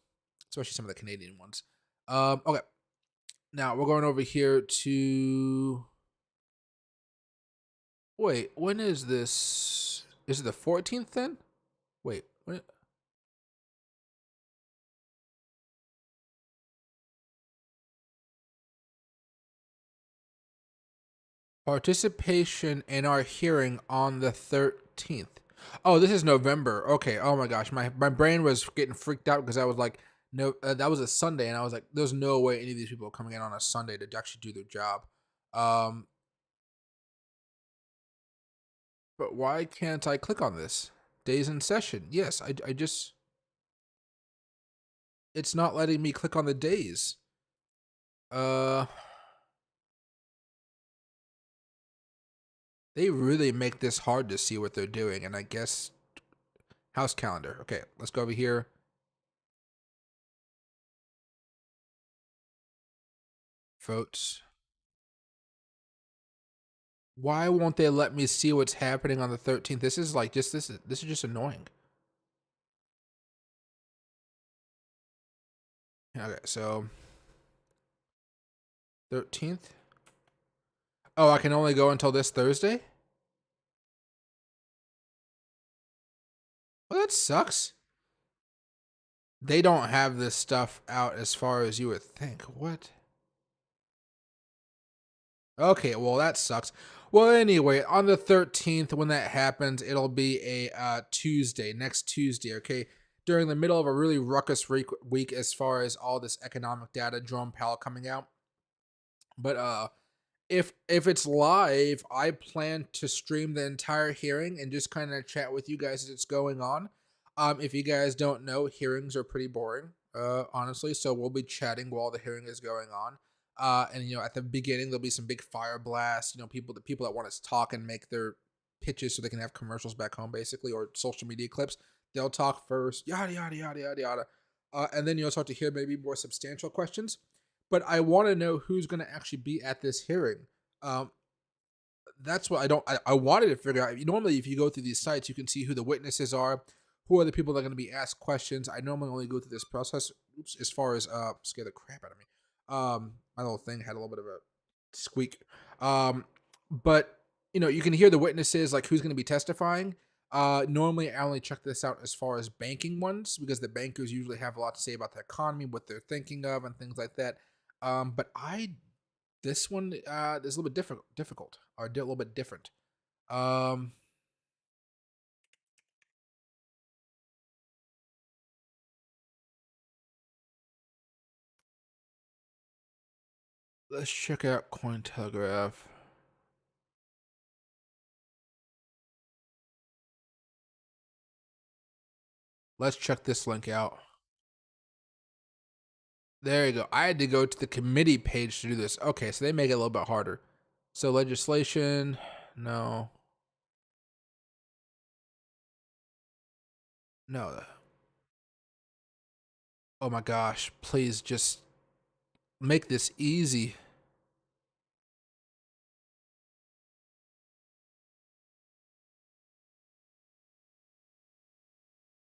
especially some of the Canadian ones. Okay, now we're going over here to. Wait, when is this? Is it the 14th then? Wait, when? Participation in our hearing on the 13th. Oh, this is November. Okay. Oh my gosh, my brain was getting freaked out because I was like, no, that was a Sunday, and I was like, there's no way any of these people are coming in on a Sunday to actually do their job. Um, but why can't I click on this? Days in session. Yes, I just, it's not letting me click on the days. Uh, they really make this hard to see what they're doing, and I guess house calendar. Okay, let's go over here. Votes. Why won't they let me see what's happening on the 13th? This is like just this is just annoying. Okay, so 13th. Oh, I can only go until this Thursday? Well, that sucks. They don't have this stuff out as far as you would think. What? Okay, well that sucks. Well, anyway, on the 13th, when that happens, it'll be a Tuesday, next Tuesday. Okay, during the middle of a really ruckus week as far as all this economic data, Jerome Powell coming out. But if it's live, I plan to stream the entire hearing and just kind of chat with you guys as it's going on. If you guys don't know, hearings are pretty boring, honestly. So we'll be chatting while the hearing is going on. And at the beginning there'll be some big fire blasts. The people that want to talk and make their pitches so they can have commercials back home, basically, or social media clips. They'll talk first, yada yada yada yada yada, and then you'll start to hear maybe more substantial questions. But I want to know who's going to actually be at this hearing. Um, that's what I don't. I wanted to figure out. Normally, if you go through these sites, you can see who the witnesses are, who are the people that are going to be asked questions. I normally only go through this process. Oops, as far as scare the crap out of me. My little thing had a little bit of a squeak. But you can hear the witnesses, like who's going to be testifying. Normally, I only check this out as far as banking ones because the bankers usually have a lot to say about the economy, what they're thinking of, and things like that. But this one is a little bit difficult, or a little bit different. Um, let's check out Cointelegraph. Let's check this link out. There you go. I had to go to the committee page to do this. Okay, so they make it a little bit harder. So legislation, no, no. Oh my gosh! Please just make this easy.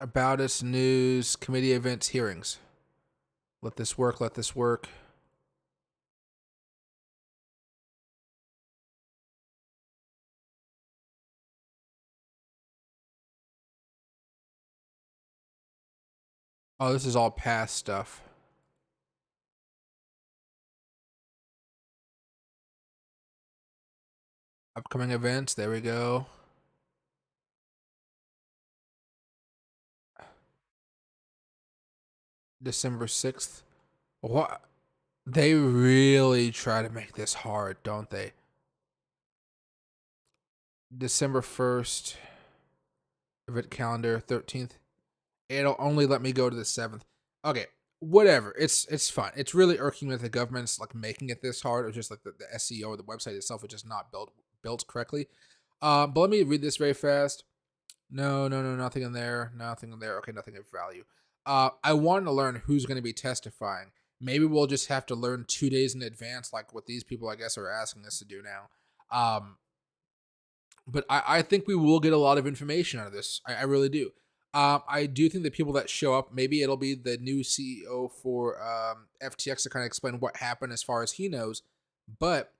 About us, news, committee events, hearings. Let this work. Let this work. Oh, this is all past stuff. Upcoming events. There we go. December 6th. What? They really try to make this hard, don't they? December 1st, event calendar, 13th. It'll only let me go to the 7th. Okay, whatever. It's fine. It's really irking that the government's like making it this hard, or just like the SEO or the website itself is just not built correctly. But let me read this very fast. No, no, no, nothing in there. Nothing in there. Okay, nothing of value. I wanted to learn who's going to be testifying. Maybe we'll just have to learn 2 days in advance, like what these people, I guess, are asking us to do now. But I think we will get a lot of information out of this. I really do. I do think the people that show up, maybe it'll be the new CEO for FTX to kind of explain what happened as far as he knows. But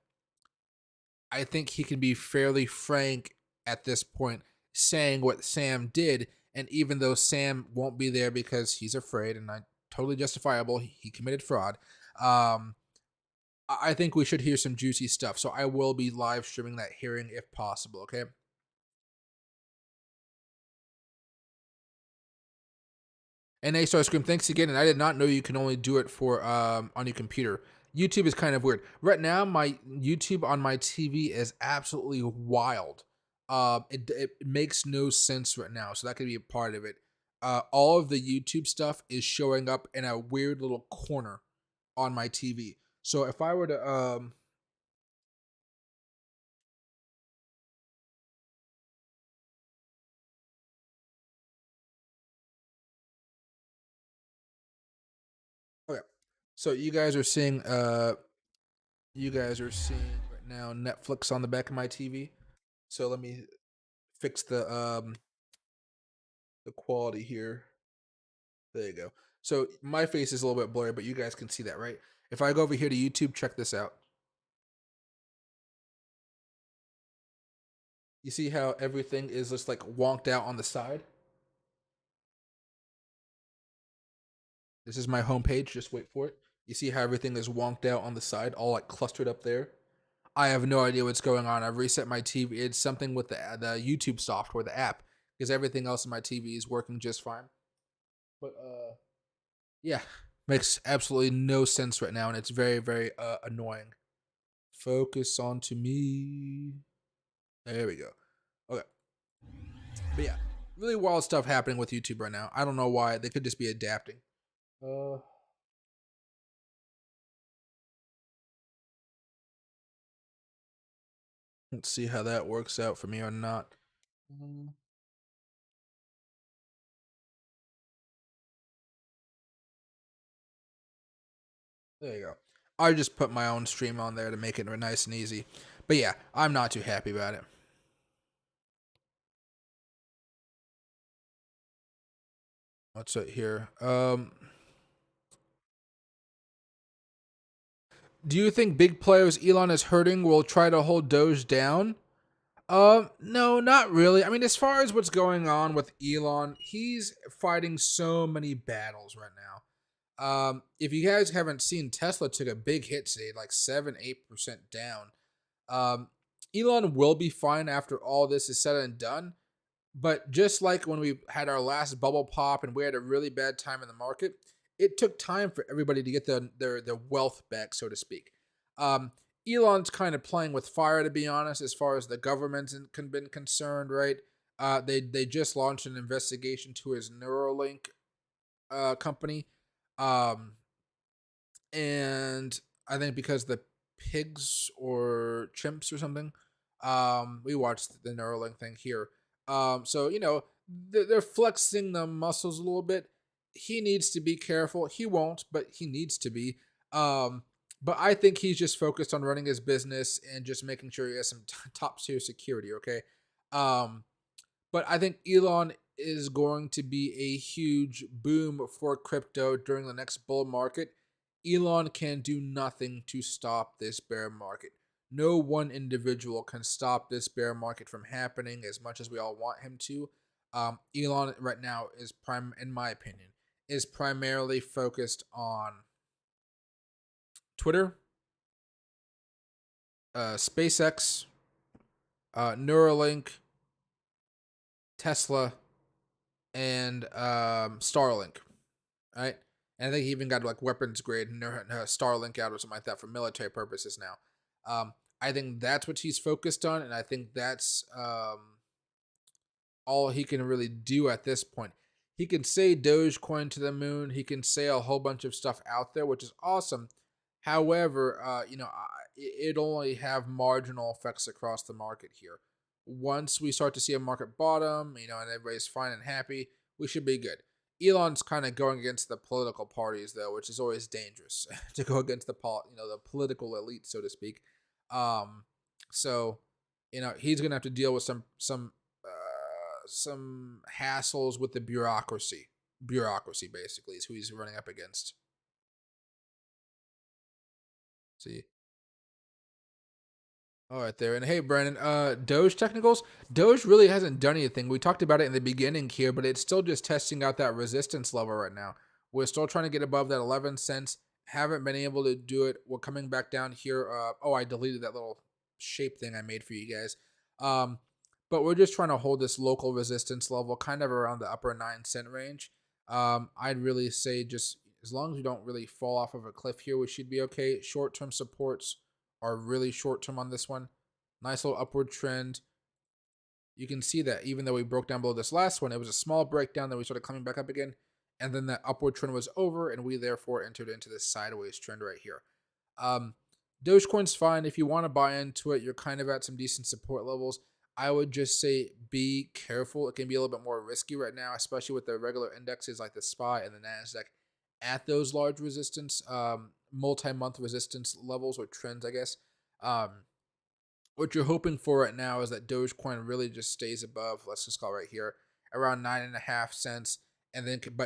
I think he can be fairly frank at this point, saying what Sam did. And even though Sam won't be there because he's afraid, and I totally justifiable, he committed fraud. Um, I think we should hear some juicy stuff. So I will be live streaming that hearing if possible. Okay. And A Star Scream, thanks again. And I did not know you can only do it for on your computer. YouTube is kind of weird. Right now, my YouTube on my TV is absolutely wild. It makes no sense right now, so that could be a part of it. All of the YouTube stuff is showing up in a weird little corner on my TV. So if I were to okay, so you guys are seeing right now Netflix on the back of my TV. So let me fix the quality here. There you go. So my face is a little bit blurry, but you guys can see that, right? If I go over here to YouTube, check this out. You see how everything is just like wonked out on the side? This is my homepage. Just wait for it. You see how everything is wonked out on the side, all like clustered up there? I have no idea what's going on. I've reset my TV. It's something with the YouTube software, the app, because everything else in my TV is working just fine. But yeah, makes absolutely no sense right now, and it's very very annoying. Focus onto me. There we go. Okay. But yeah. really wild stuff happening with YouTube right now. I don't know why. They could just be adapting. Uh, let's see how that works out for me or not. Mm, There you go. I just put my own stream on there to make it nice and easy. But yeah, I'm not too happy about it. What's it here? Do you think big players Elon is hurting will try to hold Doge down? No, not really. I mean, as far as what's going on with Elon, he's fighting so many battles right now. If you guys haven't seen, Tesla took a big hit today, like 7-8% down. Um, Elon will be fine after all this is said and done. But just like when we had our last bubble pop and we had a really bad time in the market, it took time for everybody to get their wealth back, so to speak. Um, Elon's kind of playing with fire, to be honest, as far as the government's been concerned, right? They just launched an investigation to his Neuralink company, um, and I think because the pigs or chimps or something, we watched the Neuralink thing here. So they're flexing the muscles a little bit. He needs to be careful. He won't, but he needs to be. Um, but I think he's just focused on running his business and just making sure he has some top tier security. Okay. Um, but I think Elon is going to be a huge boom for crypto during the next bull market. Elon can do nothing to stop this bear market. No one individual can stop this bear market from happening as much as we all want him to. Elon right now is in my opinion, is primarily focused on Twitter, SpaceX, Neuralink, Tesla, and Starlink. Right? And I think he even got like weapons grade Starlink out or something like that for military purposes now. I think that's what he's focused on, and I think that's all he can really do at this point. He can say Dogecoin to the moon. He can say a whole bunch of stuff out there, which is awesome. However, it only have marginal effects across the market here. Once we start to see a market bottom, and everybody's fine and happy, we should be good. Elon's kind of going against the political parties though, which is always dangerous to go against the political elite, so to speak. Um, so he's gonna have to deal with some hassles with the bureaucracy. Bureaucracy basically is who he's running up against. See. All right there. And hey Brandon, Doge technicals. Doge really hasn't done anything. We talked about it in the beginning here, but it's still just testing out that resistance level right now. We're still trying to get above that 11 cents. Haven't been able to do it. We're coming back down here. I deleted that little shape thing I made for you guys. But we're just trying to hold this local resistance level kind of around the upper 9 cent range. I'd really say just as long as we don't really fall off of a cliff here, we should be okay. Short-term supports are really short-term on this one. Nice little upward trend. You can see that even though we broke down below this last one, it was a small breakdown, then we started coming back up again, and then that upward trend was over, and we therefore entered into this sideways trend right here. Dogecoin's fine. If you want to buy into it, you're kind of at some decent support levels. I would just say be careful. It can be a little bit more risky right now, especially with the regular indexes like the SPY and the NASDAQ at those large resistance, multi-month resistance levels or trends, I guess. What you're hoping for right now is that Dogecoin really just stays above, let's just call it right here, around 9.5 cents, and then can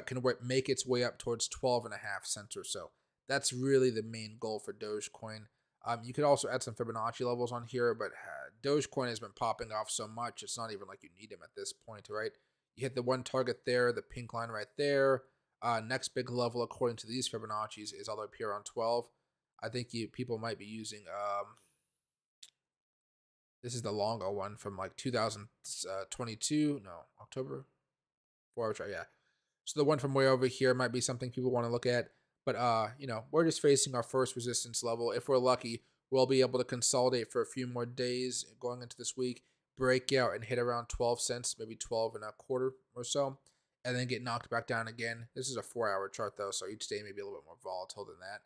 make its way up towards 12.5 cents or so. That's really the main goal for Dogecoin. You could also add some Fibonacci levels on here, but Dogecoin has been popping off so much, it's not even like you need him at this point, right? You hit the one target there, the pink line right there. Next big level, according to these Fibonacci's, is all the way up here on 12. I think people might be using this is the longer one from like 2022. No, October. 4 hours, yeah. So the one from way over here might be something people want to look at. But we're just facing our first resistance level. If we're lucky, we'll be able to consolidate for a few more days going into this week. break out and hit around 12 cents, maybe 12 and a quarter or so, and then get knocked back down again. This is a 4-hour chart though, so each day may be a little bit more volatile than that.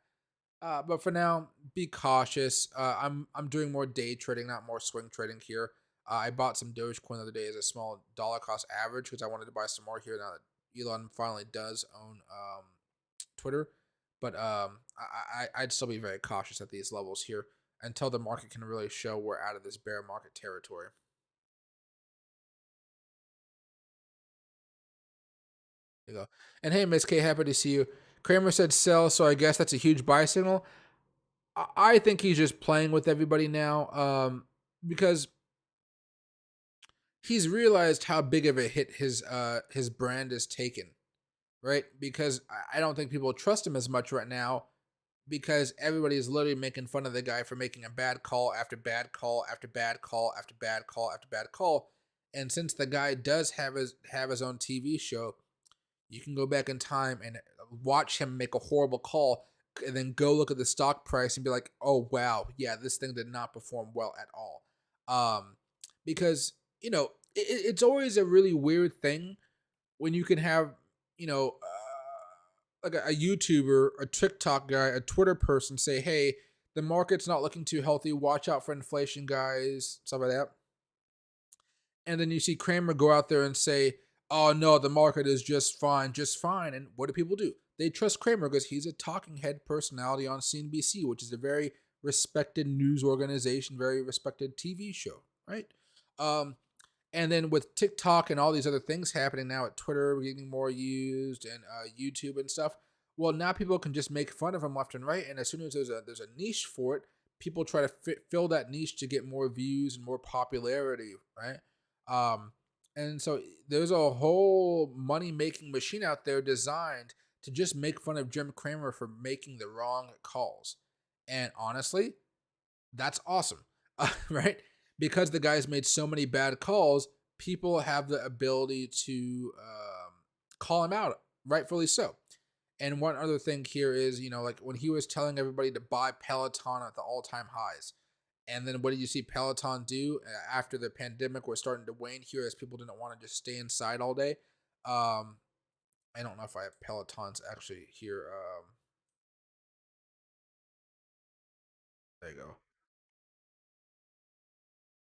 But for now, be cautious. I'm doing more day trading, not more swing trading here. I bought some Dogecoin the other day as a small dollar cost average because I wanted to buy some more here now that Elon finally does own Twitter. But I'd still be very cautious at these levels here until the market can really show we're out of this bear market territory. There you go. And hey, Miss K, happy to see you. Cramer said sell, so I guess that's a huge buy signal. I think he's just playing with everybody now, because he's realized how big of a hit his brand is taken, right? Because I don't think people trust him as much right now because everybody is literally making fun of the guy for making a bad call after bad call after bad call after bad call after bad call. And since the guy does have his own TV show, you can go back in time and watch him make a horrible call and then go look at the stock price and be like, oh wow, yeah, this thing did not perform well at all. Because it's always a really weird thing when you can have like a YouTuber, a TikTok guy, a Twitter person say, hey, the market's not looking too healthy, watch out for inflation, guys, stuff like that. And then you see Cramer go out there and say, oh no, the market is just fine, just fine. And what do people do? They trust Cramer because he's a talking head personality on CNBC, which is a very respected news organization, very respected TV show, right? And then with TikTok and all these other things happening now at Twitter, getting more used, and YouTube and stuff, well, now people can just make fun of him left and right. And as soon as there's a niche for it, people try to fill that niche to get more views and more popularity, right? And so there's a whole money-making machine out there designed to just make fun of Jim Cramer for making the wrong calls. And honestly, that's awesome, right? Because the guy's made so many bad calls, people have the ability to call him out, rightfully so. And one other thing here is, like when he was telling everybody to buy Peloton at the all-time highs, and then what did you see Peloton do after the pandemic was starting to wane here as people didn't want to just stay inside all day? I don't know if I have Pelotons actually here. There you go.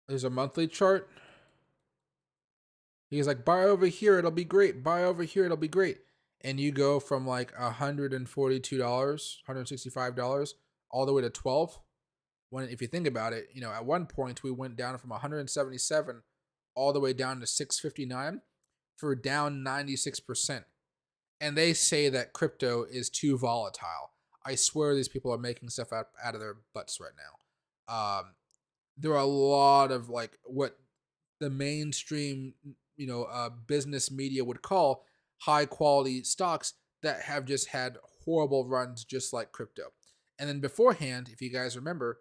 There's a monthly chart. He's like, buy over here, it'll be great. Buy over here, it'll be great. And you go from like $142, $165, all the way to 12. When if you think about it, at one point we went down from 177 all the way down to 659 for down 96%. And they say that crypto is too volatile. I swear these people are making stuff out of their butts right now. There are a lot of like what the mainstream, business media would call high quality stocks that have just had horrible runs, just like crypto. And then beforehand, if you guys remember,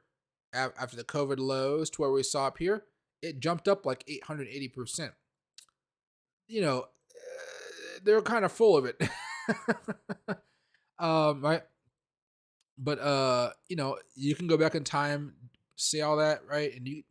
after the COVID lows to where we saw up here, it jumped up like 880%. They're kind of full of it. Right. But you can go back in time, say all that, right? And you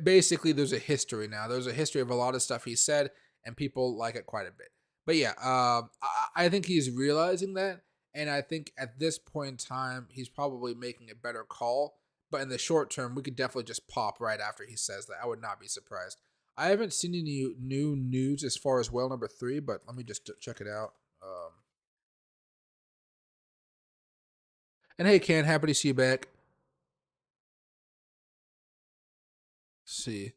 basically there's a history now. There's a history of a lot of stuff he said, and people like it quite a bit. But yeah, I think he's realizing that, and I think at this point in time, he's probably making a better call. But in the short term, we could definitely just pop right after he says that. I would not be surprised. I haven't seen any new news as far as whale number 3, but let me just check it out. And hey, Ken, happy to see you back. Let's see.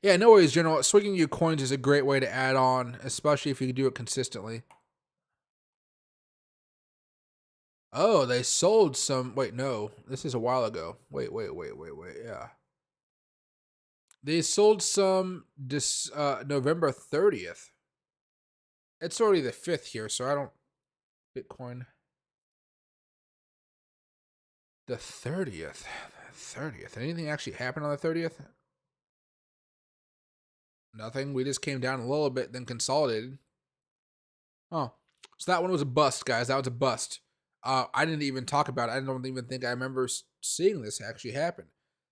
Yeah, no worries, General. Swinging your coins is a great way to add on, especially if you do it consistently. Oh, they sold some. Wait, no. This is a while ago. Wait. Yeah. They sold some this November 30th. It's already the 5th here, so I don't. Bitcoin. The 30th. The 30th. Anything actually happened on the 30th? Nothing. We just came down a little bit, then consolidated. Oh. So that one was a bust, guys. That was a bust. I didn't even talk about it. I don't even think I remember seeing this actually happen.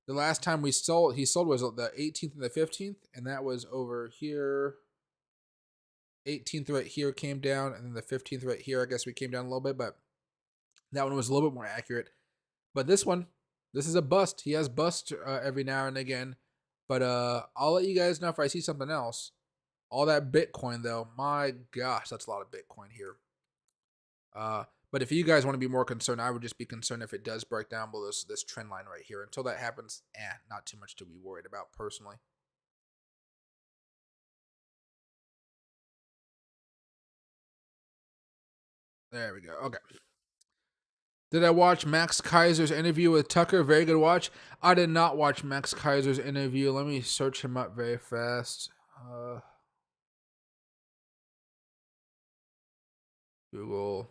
The last time he sold was the 18th and the 15th, and that was over here. 18th right here came down, and then the 15th right here, I guess we came down a little bit, but that one was a little bit more accurate. But this one, this is a bust. He has bust every now and again. But I'll let you guys know if I see something else. All that Bitcoin, though, my gosh, that's a lot of Bitcoin here. But if you guys want to be more concerned, I would just be concerned if it does break down below this trend line right here. Until that happens, not too much to be worried about personally. There we go. Okay. Did I watch Max Kaiser's interview with Tucker? Very good watch. I did not watch Max Kaiser's interview. Let me search him up very fast. Google.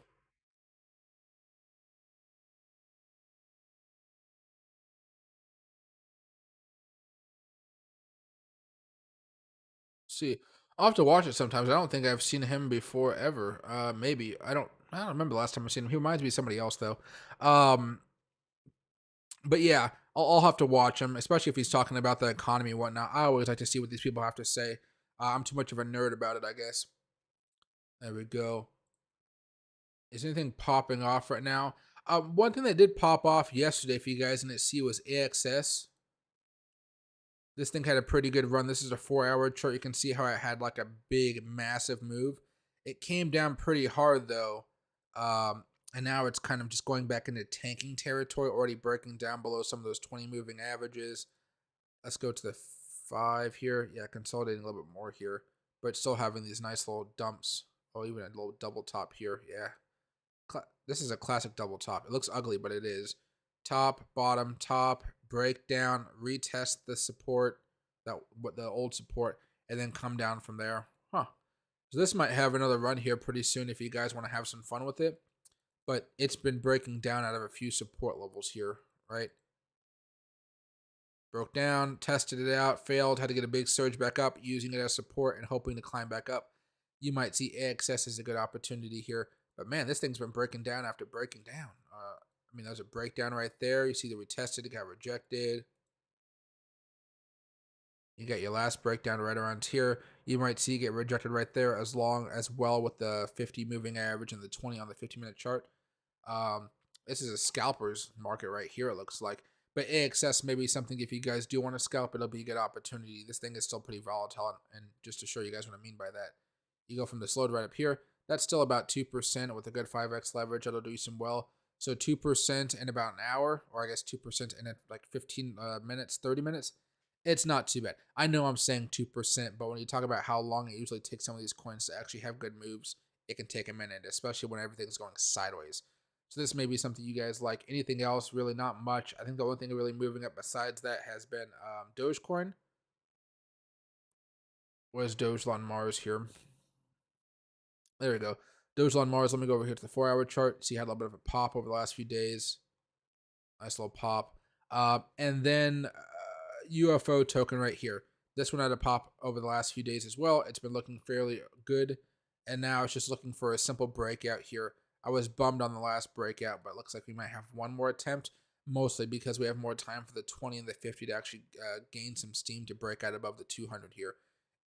See, I'll have to watch it sometimes. I don't think I've seen him before ever. Maybe I don't remember the last time I've seen him. He reminds me of somebody else though. Um, but yeah, I'll have to watch him, especially if he's talking about the economy and whatnot. I always like to see what these people have to say. I'm too much of a nerd about it, I guess. There we go. Is anything popping off right now? One thing that did pop off yesterday, if you guys didn't see, was AXS. This thing had a pretty good run. This is a 4-hour chart. You can see how it had like a big, massive move. It came down pretty hard though. And now it's kind of just going back into tanking territory, already breaking down below some of those 20 moving averages. Let's go to the 5 here. Yeah, consolidating a little bit more here, but still having these nice little dumps. Oh, even a little double top here. Yeah. This is a classic double top. It looks ugly, but it is. Top, bottom, top, breakdown, retest the support, what the old support, and then come down from there. Huh. So this might have another run here pretty soon if you guys want to have some fun with it. But it's been breaking down out of a few support levels here, right? Broke down, tested it out, failed, had to get a big surge back up, using it as support and hoping to climb back up. You might see AXS as a good opportunity here. But man, this thing's been breaking down after breaking down. I mean, there's a breakdown right there. You see that we tested, it got rejected. You got your last breakdown right around here. You might see it get rejected right there, as well with the 50 moving average and the 20 on the 50-minute chart. This is a scalper's market right here, it looks like. But AXS may be something, if you guys do want to scalp, it'll be a good opportunity. This thing is still pretty volatile, and just to show you guys what I mean by that, you go from the slowed right up here. That's still about 2% with a good 5x leverage. That'll do you some well. So 2% in about an hour, or I guess 2% in like 15 minutes, 30 minutes. It's not too bad. I know I'm saying 2%, but when you talk about how long it usually takes some of these coins to actually have good moves, it can take a minute, especially when everything's going sideways. So this may be something you guys like. Anything else? Really not much. I think the only thing really moving up besides that has been Dogecoin. Where's Dogelon Mars here? There we go. Dogelon Mars. Let me go over here to the 4-hour chart. See, had a little bit of a pop over the last few days. Nice little pop. And then UFO token right here. This one had a pop over the last few days as well. It's been looking fairly good. And now it's just looking for a simple breakout here. I was bummed on the last breakout, but it looks like we might have one more attempt, mostly because we have more time for the 20 and the 50 to actually gain some steam to break out above the 200 here.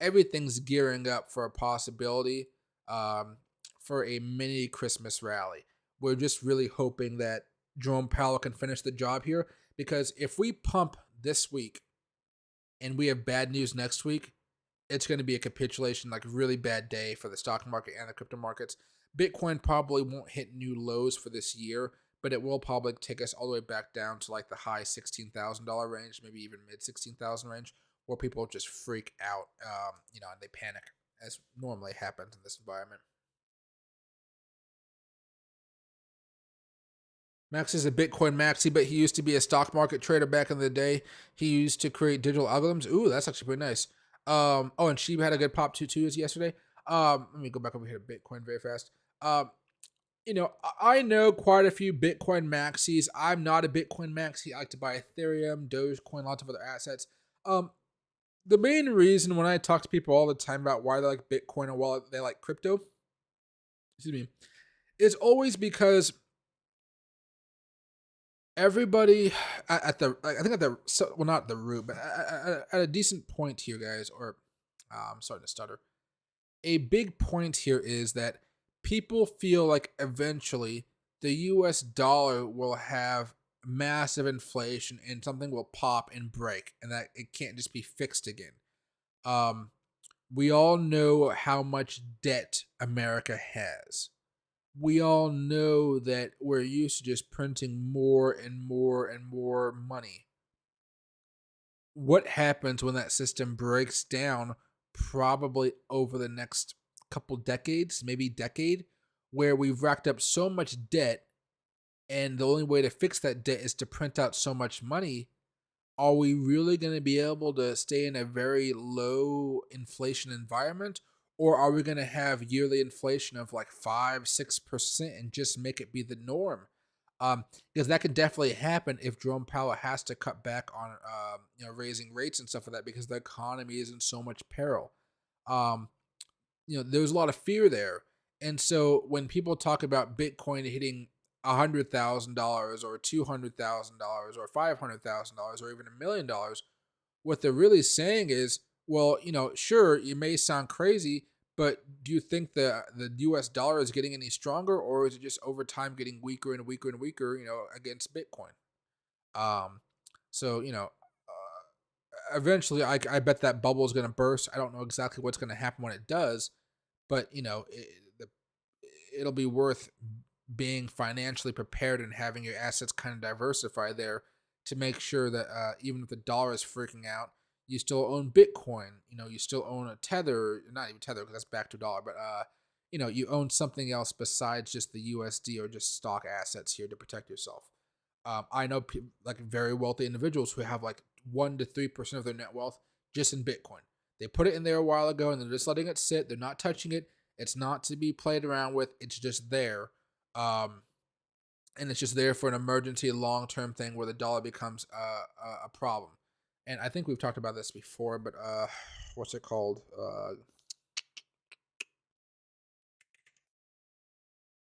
Everything's gearing up for a possibility for a mini Christmas rally. We're just really hoping that Jerome Powell can finish the job here, because if we pump this week and we have bad news next week, it's going to be a capitulation, like really bad day for the stock market and the crypto markets. Bitcoin probably won't hit new lows for this year, but it will probably take us all the way back down to like the high $16,000 range, maybe even mid 16,000 range, where people just freak out, and they panic, as normally happens in this environment. Max is a Bitcoin maxi, but he used to be a stock market trader back in the day. He used to create digital algorithms. Ooh, that's actually pretty nice. And Shiba had a good pop too yesterday. Let me go back over here to Bitcoin very fast. I know quite a few Bitcoin maxis. I'm not a Bitcoin maxi. I like to buy Ethereum, Dogecoin, lots of other assets. The main reason when I talk to people all the time about why they like Bitcoin or why they like crypto, excuse me, is always because everybody at the, I think at the, so, well, not the root, but at a decent point here, guys, or I'm starting to stutter. A big point here is that people feel like eventually the US dollar will have massive inflation and something will pop and break and that it can't just be fixed again. Um, we all know how much debt America has. We all know that we're used to just printing more and more and more money. What happens when that system breaks down, probably over the next couple decades, maybe decade, where we've racked up so much debt and the only way to fix that debt is to print out so much money? Are we really going to be able to stay in a very low inflation environment? Or are we going to have yearly inflation of like 5, 6% and just make it be the norm? Because that could definitely happen if Jerome Powell has to cut back on raising rates and stuff like that because the economy is in so much peril. Um, there's a lot of fear there. And so when people talk about Bitcoin hitting $100,000 or $200,000 or $500,000 or even $1 million, what they're really saying is, well, sure, it may sound crazy, but do you think the U.S. dollar is getting any stronger, or is it just over time getting weaker and weaker and weaker, against Bitcoin? Um, so eventually, I bet that bubble is going to burst. I don't know exactly what's going to happen when it does, but it'll be worth being financially prepared and having your assets kind of diversified there to make sure that even if the dollar is freaking out, you still own Bitcoin. You still own a Tether, not even Tether because that's back to dollar, but you own something else besides just the USD or just stock assets here to protect yourself. I know like very wealthy individuals who have like 1 to 3% of their net wealth just in Bitcoin. They put it in there a while ago and they're just letting it sit. They're not touching it. It's not to be played around with. It's just there. Um, and it's just there for an emergency long-term thing where the dollar becomes a problem. And I think we've talked about this before, but what's it called?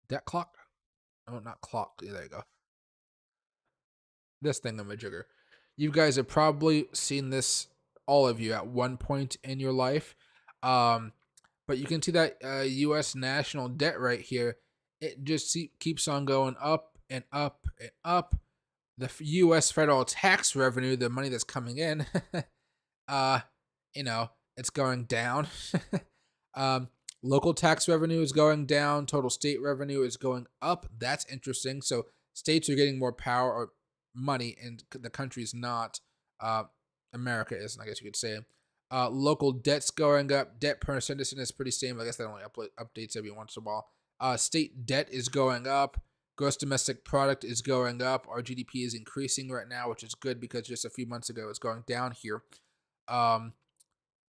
Debt clock? Oh, not clock. Yeah, there you go. This thingamajigger. You guys have probably seen this, all of you, at one point in your life. Um, but you can see that U.S. national debt right here. It just keeps on going up and up and up. The U.S. federal tax revenue, the money that's coming in, uh, it's going down. um, Local tax revenue is going down. Total state revenue is going up. That's interesting. So states are getting more power or money, and the country is not. Uh, America isn't, I guess you could say. Local debt's going up. Debt percentage is pretty stable. I guess that only updates every once in a while. State debt is going up. Gross domestic product is going up. Our GDP is increasing right now, which is good because just a few months ago it was going down here. Um,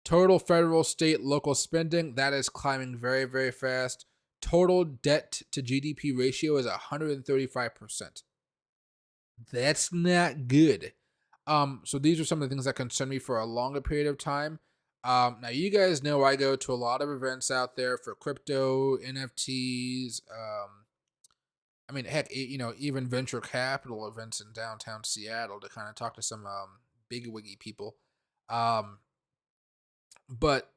Total federal, state, local spending, that is climbing very, very fast. Total debt to GDP ratio is 135%. That's not good. So these are some of the things that concern me for a longer period of time. Now you guys know I go to a lot of events out there for crypto, NFTs. I mean, heck, even venture capital events in downtown Seattle to kind of talk to some big wiggy people. Um, but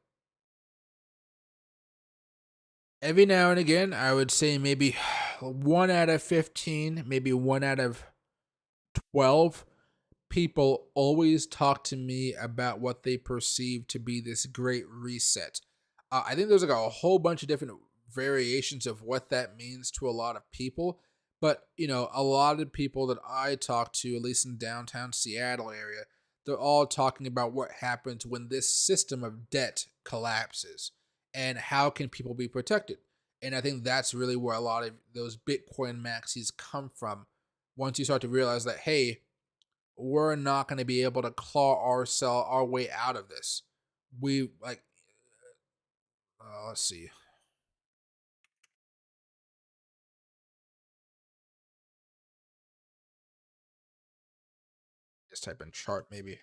every now and again, I would say maybe 1 out of 15, maybe 1 out of 12 people always talk to me about what they perceive to be this great reset. I think there's like a whole bunch of different variations of what that means to a lot of people. But, a lot of people that I talk to, at least in downtown Seattle area, they're all talking about what happens when this system of debt collapses and how can people be protected. And I think that's really where a lot of those Bitcoin maxis come from. Once you start to realize that, hey, we're not going to be able to claw our way out of this. We like, let's see, just type in chart maybe.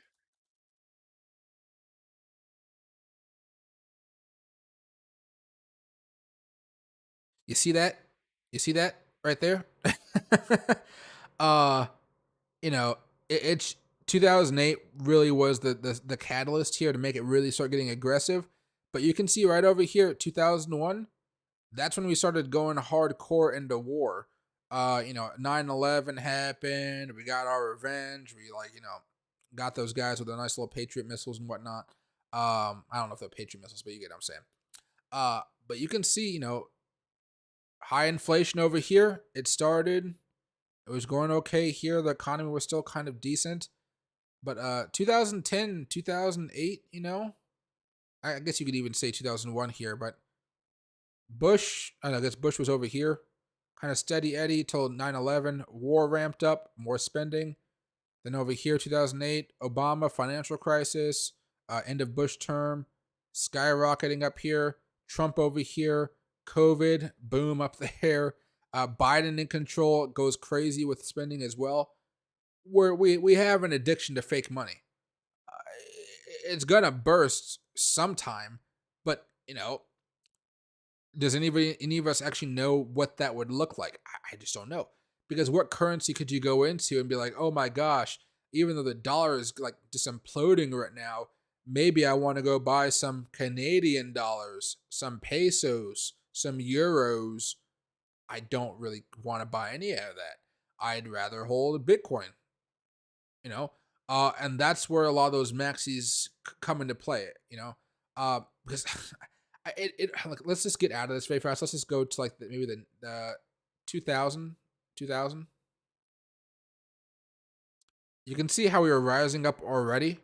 You see that? You see that right there? uh you know, it's 2008 really was the catalyst here to make it really start getting aggressive. But you can see right over here, 2001, that's when we started going hardcore into war. 9/11 happened. We got our revenge. We got those guys with the nice little Patriot missiles and whatnot. I don't know if they're Patriot missiles, but you get what I'm saying. But you can see, high inflation over here. It started. It was going okay here. The economy was still kind of decent. But 2010, 2008, I guess you could even say 2001 here. But Bush, I guess Bush was over here. Kind of steady Eddie till 9/11. War ramped up, more spending. Then over here, 2008, Obama, financial crisis, end of Bush term, skyrocketing up here. Trump over here, COVID, boom up there. Biden in control, goes crazy with spending as well. Where we have an addiction to fake money. It's gonna burst sometime, but does any of us actually know what that would look like? I just don't know. Because what currency could you go into and be like, oh my gosh, even though the dollar is like just imploding right now, maybe I want to go buy some Canadian dollars, some pesos, some euros. I don't really want to buy any of that. I'd rather hold Bitcoin, and that's where a lot of those maxis come into play, because like, let's just get out of this very fast. Let's just go to like maybe the 2000. You can see how we were rising up already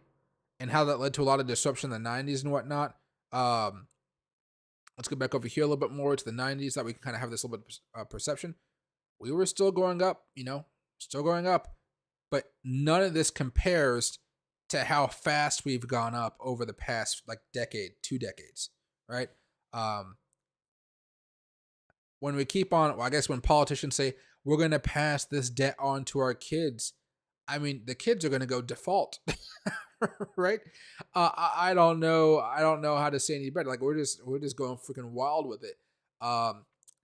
and how that led to a lot of disruption in the 90s and whatnot. Let's go back over here a little bit more to the 90s, that we can kind of have this little bit of perception. We were still going up, still going up, but none of this compares to how fast we've gone up over the past like decade, 2 decades, right? When we keep on, well, I guess when politicians say we're going to pass this debt on to our kids, I mean, the kids are going to go default, right? I don't know. I don't know how to say any better. Like we're just going freaking wild with it.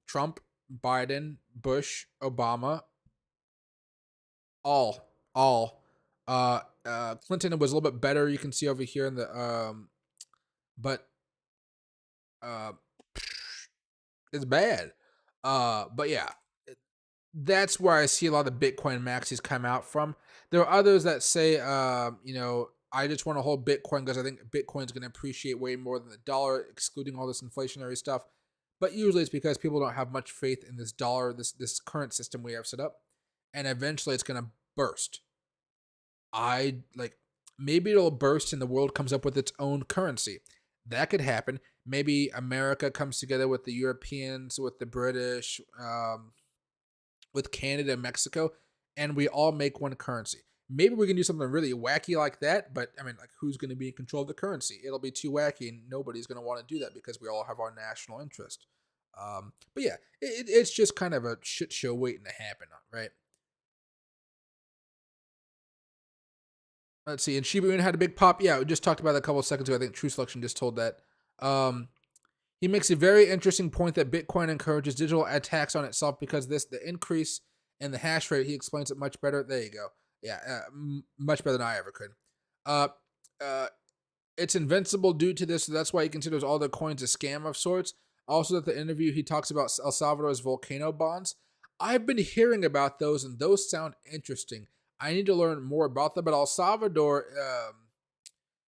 Trump, Biden, Bush, Obama, all. Clinton was a little bit better. You can see over here in the but it's bad. But yeah, that's where I see a lot of the Bitcoin maxis come out from. There are others that say, I just want to hold Bitcoin because I think Bitcoin's going to appreciate way more than the dollar, excluding all this inflationary stuff. But usually it's because people don't have much faith in this dollar, this current system we have set up, and eventually it's going to burst. Maybe it'll burst and the world comes up with its own currency. That could happen. Maybe America comes together with the Europeans, with the British, with Canada and Mexico, and we all make one currency. Maybe we can do something really wacky like that, but I mean, like, who's going to be in control of the currency? It'll be too wacky, and nobody's going to want to do that because we all have our national interest. But yeah, it's just kind of a shit show waiting to happen, right? Let's see. And Shiba Inu had a big pop. Yeah, we just talked about that a couple of seconds ago. I think True Selection just told that. He makes a very interesting point that Bitcoin encourages digital attacks on itself because the increase in the hash rate. He explains it much better. There you go. Yeah, much better than I ever could. Uh, it's invincible due to this. So that's why he considers all the coins a scam of sorts. Also, at the interview, he talks about El Salvador's volcano bonds. I've been hearing about those, and those sound interesting. I need to learn more about them. But El Salvador,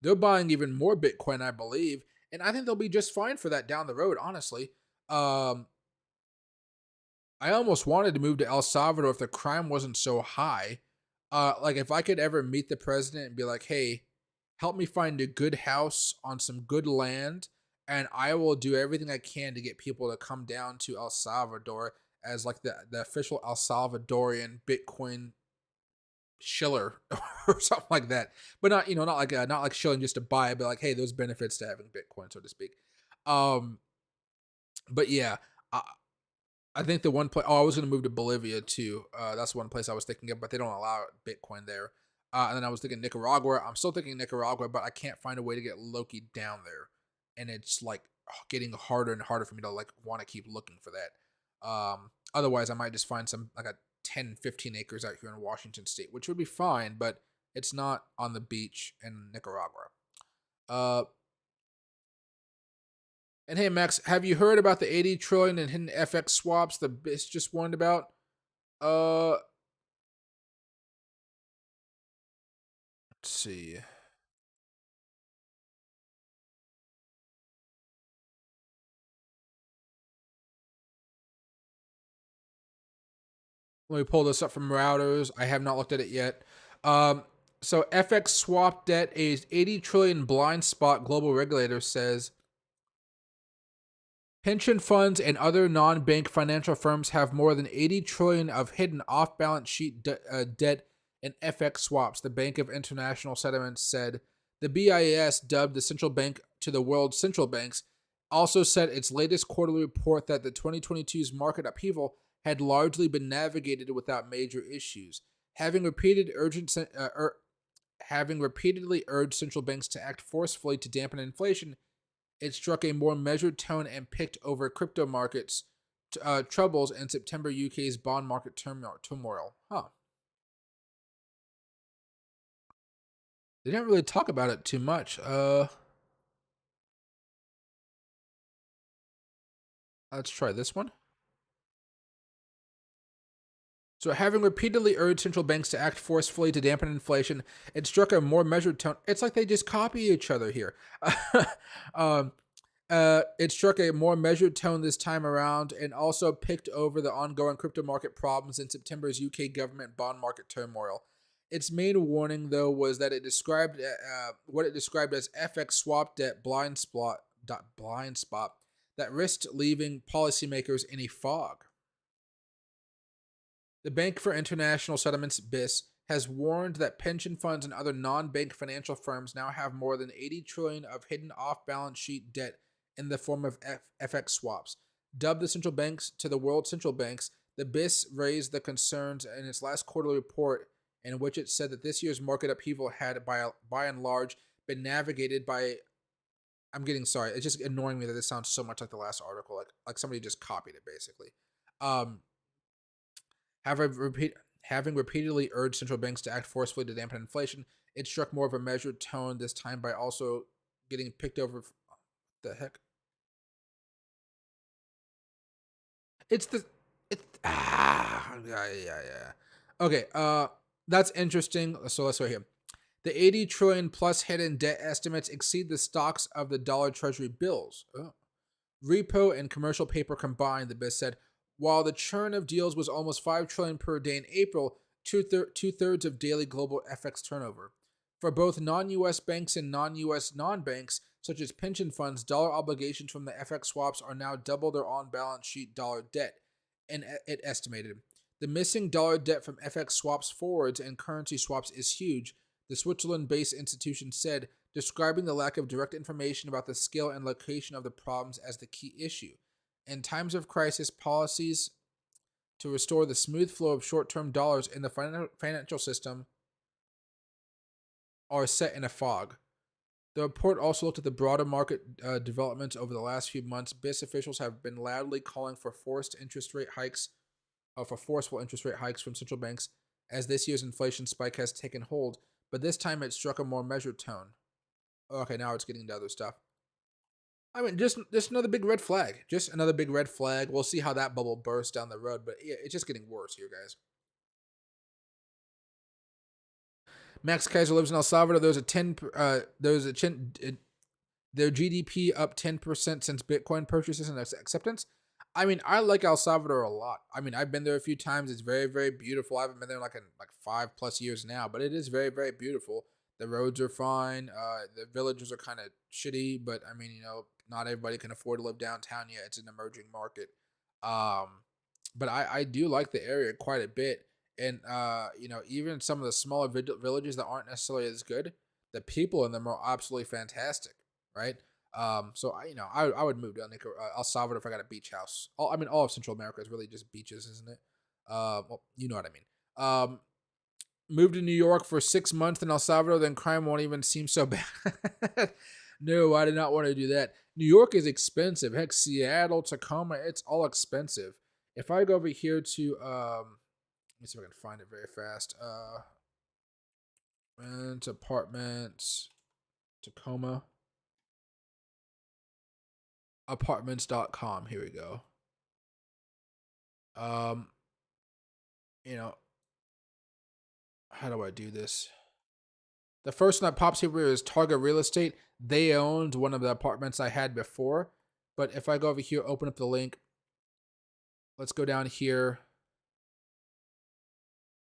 they're buying even more Bitcoin, I believe, and I think they'll be just fine for that down the road. Honestly, I almost wanted to move to El Salvador if the crime wasn't so high. Like if I could ever meet the president and be like, "Hey, help me find a good house on some good land, and I will do everything I can to get people to come down to El Salvador as like the official El Salvadorian Bitcoin shiller or something like that." But not not like shilling just to buy it, but like, hey, there's benefits to having Bitcoin, so to speak. But yeah, I think the one place. Oh, I was going to move to Bolivia too. That's one place I was thinking of, but they don't allow Bitcoin there. And then I was thinking Nicaragua. I'm still thinking Nicaragua, but I can't find a way to get Loki down there, and it's like getting harder and harder for me to like want to keep looking for that. Otherwise, I might just find some like a 10, 15 acres out here in Washington State, which would be fine, but it's not on the beach in Nicaragua. And hey, Max, have you heard about the 80 trillion in hidden FX swaps the BIS just warned about? Let's see. Let me pull this up from routers. I have not looked at it yet. Um, so FX swap debt is 80 trillion blind spot. Global regulator says pension funds and other non-bank financial firms have more than 80 trillion of hidden off-balance sheet debt and FX swaps. The Bank of International Settlements said the BIS, dubbed the central bank to the world's central banks, also said its latest quarterly report that the 2022's market upheaval had largely been navigated without major issues, having repeatedly urged central banks to act forcefully to dampen inflation. It struck a more measured tone and picked over crypto markets troubles in September UK's bond market turmoil. Huh. They didn't really talk about it too much. Let's try this one. So, having repeatedly urged central banks to act forcefully to dampen inflation, it struck a more measured tone. It's like they just copy each other here. um, it struck a more measured tone this time around and also picked over the ongoing crypto market problems in September's UK government bond market turmoil. Its main warning, though, was that it described what it described as FX swap debt blind spot that risked leaving policymakers in a fog. The Bank for International Settlements, BIS, has warned that pension funds and other non-bank financial firms now have more than 80 trillion of hidden off-balance sheet debt in the form of FX swaps. Dubbed the central banks to the world central banks, the BIS raised the concerns in its last quarterly report, in which it said that this year's market upheaval had, by and large, been navigated by. I'm getting sorry. It's just annoying me that this sounds so much like the last article, like somebody just copied it, basically. Um, Having repeatedly urged central banks to act forcefully to dampen inflation, it struck more of a measured tone this time by also getting picked over. The heck? It's the yeah. Okay, that's interesting. So let's go here. The 80 trillion plus hidden debt estimates exceed the stocks of the dollar treasury bills. Oh. Repo and commercial paper combined, the BIS said, while the churn of deals was almost 5 trillion per day in April, two-thirds of daily global FX turnover. For both non-US banks and non-US non-banks, such as pension funds, dollar obligations from the FX swaps are now double their on-balance sheet dollar debt, and it estimated. The missing dollar debt from FX swaps forwards and currency swaps is huge, the Switzerland-based institution said, describing the lack of direct information about the scale and location of the problems as the key issue. In times of crisis, policies to restore the smooth flow of short-term dollars in the financial system are set in a fog. The report also looked at the broader market developments over the last few months. BIS officials have been loudly calling for forceful interest rate hikes from central banks as this year's inflation spike has taken hold, but this time it struck a more measured tone. Okay, now it's getting into other stuff. I mean, just another big red flag. Just another big red flag. We'll see how that bubble bursts down the road, but yeah, it's just getting worse here, guys. Max Kaiser lives in El Salvador. Their GDP up 10% since Bitcoin purchases and acceptance. I mean, I like El Salvador a lot. I mean, I've been there a few times. It's very, very beautiful. I haven't been there in like 5+ years now, but it is very, very beautiful. The roads are fine. The villages are kind of shitty, but I mean, not everybody can afford to live downtown yet. It's an emerging market. But I do like the area quite a bit. And, even some of the smaller villages that aren't necessarily as good, the people in them are absolutely fantastic, right? So I would move down to El Salvador if I got a beach house. All of Central America is really just beaches, isn't it? Well, you know what I mean. Moved to New York for 6 months in El Salvador, then crime won't even seem so bad. No, I did not want to do that. New York is expensive. Heck, Seattle, Tacoma, it's all expensive. If I go over here to Let me see if I can find it very fast. Rent apartments, Tacoma. Apartments.com. Here we go. Um, you know, how do I do this? The first one that pops here is Target Real Estate. They owned one of the apartments I had before. But if I go over here, open up the link. Let's go down here.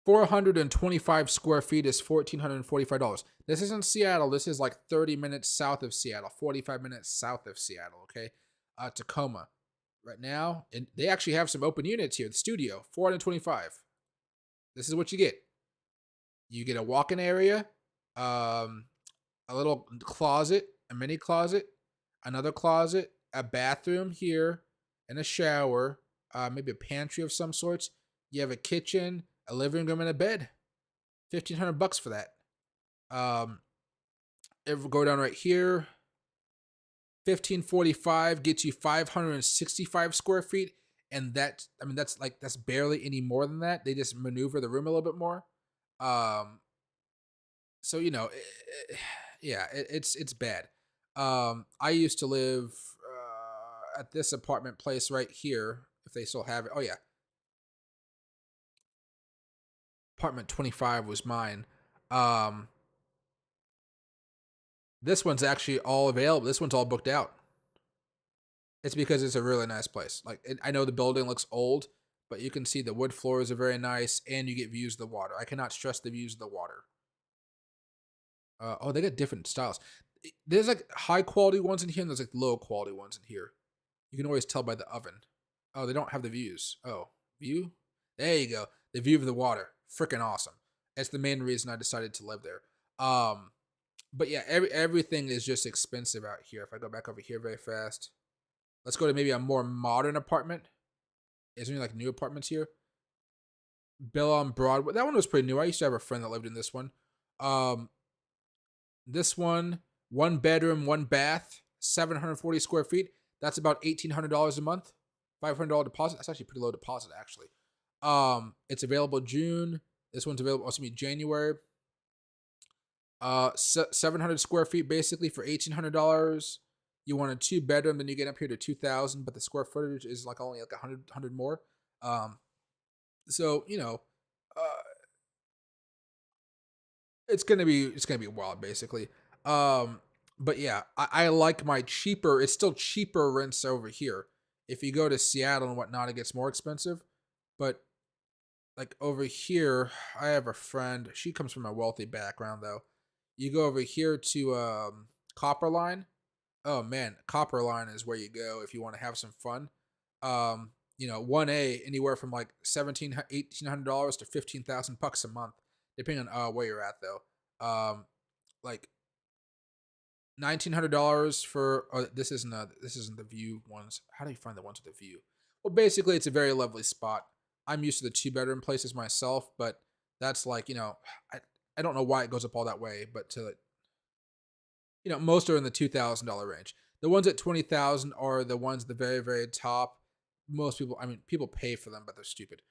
425 square feet is $1,445. This isn't Seattle. This is like 30 minutes south of Seattle, 45 minutes south of Seattle, okay? Tacoma. Right now, and they actually have some open units here. The studio, 425. This is what you get. You get a walk-in area, a little closet, a mini closet, another closet, a bathroom here, and a shower, maybe a pantry of some sorts. You have a kitchen, a living room, and a bed. $1,500 for that. Go down right here. 1,545 gets you 565 square feet, and that's barely any more than that. They just maneuver the room a little bit more. So it's bad. I used to live at this apartment place right here, if they still have it. Oh yeah, apartment 25 was mine. This one's actually all available. This one's all booked out. It's because it's a really nice place. I know the building looks old, but you can see the wood floors are very nice, and you get views of the water. I cannot stress the views of the water. They got different styles. There's like high quality ones in here, and there's like low quality ones in here. You can always tell by the oven. Oh, they don't have the views. Oh, view? There you go. The view of the water. Freaking awesome. That's the main reason I decided to live there. But yeah, everything is just expensive out here. If I go back over here very fast, let's go to maybe a more modern apartment. Is there any like new apartments here? Bill on Broadway. That one was pretty new. I used to have a friend that lived in this one. This one bedroom, 1 bath, 740 square feet. That's about $1,800 a month. $500 deposit. That's actually pretty low deposit, actually. It's available June. This one's available. January. 700 square feet basically for $1,800. You want a 2-bedroom, then you get up here to 2,000, but the square footage is like only like 100 more. So it's gonna be wild basically. But yeah, I like my cheaper. It's still cheaper rents over here. If you go to Seattle and whatnot, it gets more expensive. But like over here, I have a friend. She comes from a wealthy background though. You go over here to Copper Line. Oh man, Copper Line is where you go if you want to have some fun. 1A anywhere from like $1,800 to $15,000 a month, depending on where you're at though. Like $1,900 for this isn't the view ones. How do you find the ones with the view? Well, basically, it's a very lovely spot. I'm used to the 2-bedroom places myself, but that's like I don't know why it goes up all that way, but most are in the $2,000 range. The ones at 20,000 are the ones at the very, very top. Most people, people pay for them, but they're stupid.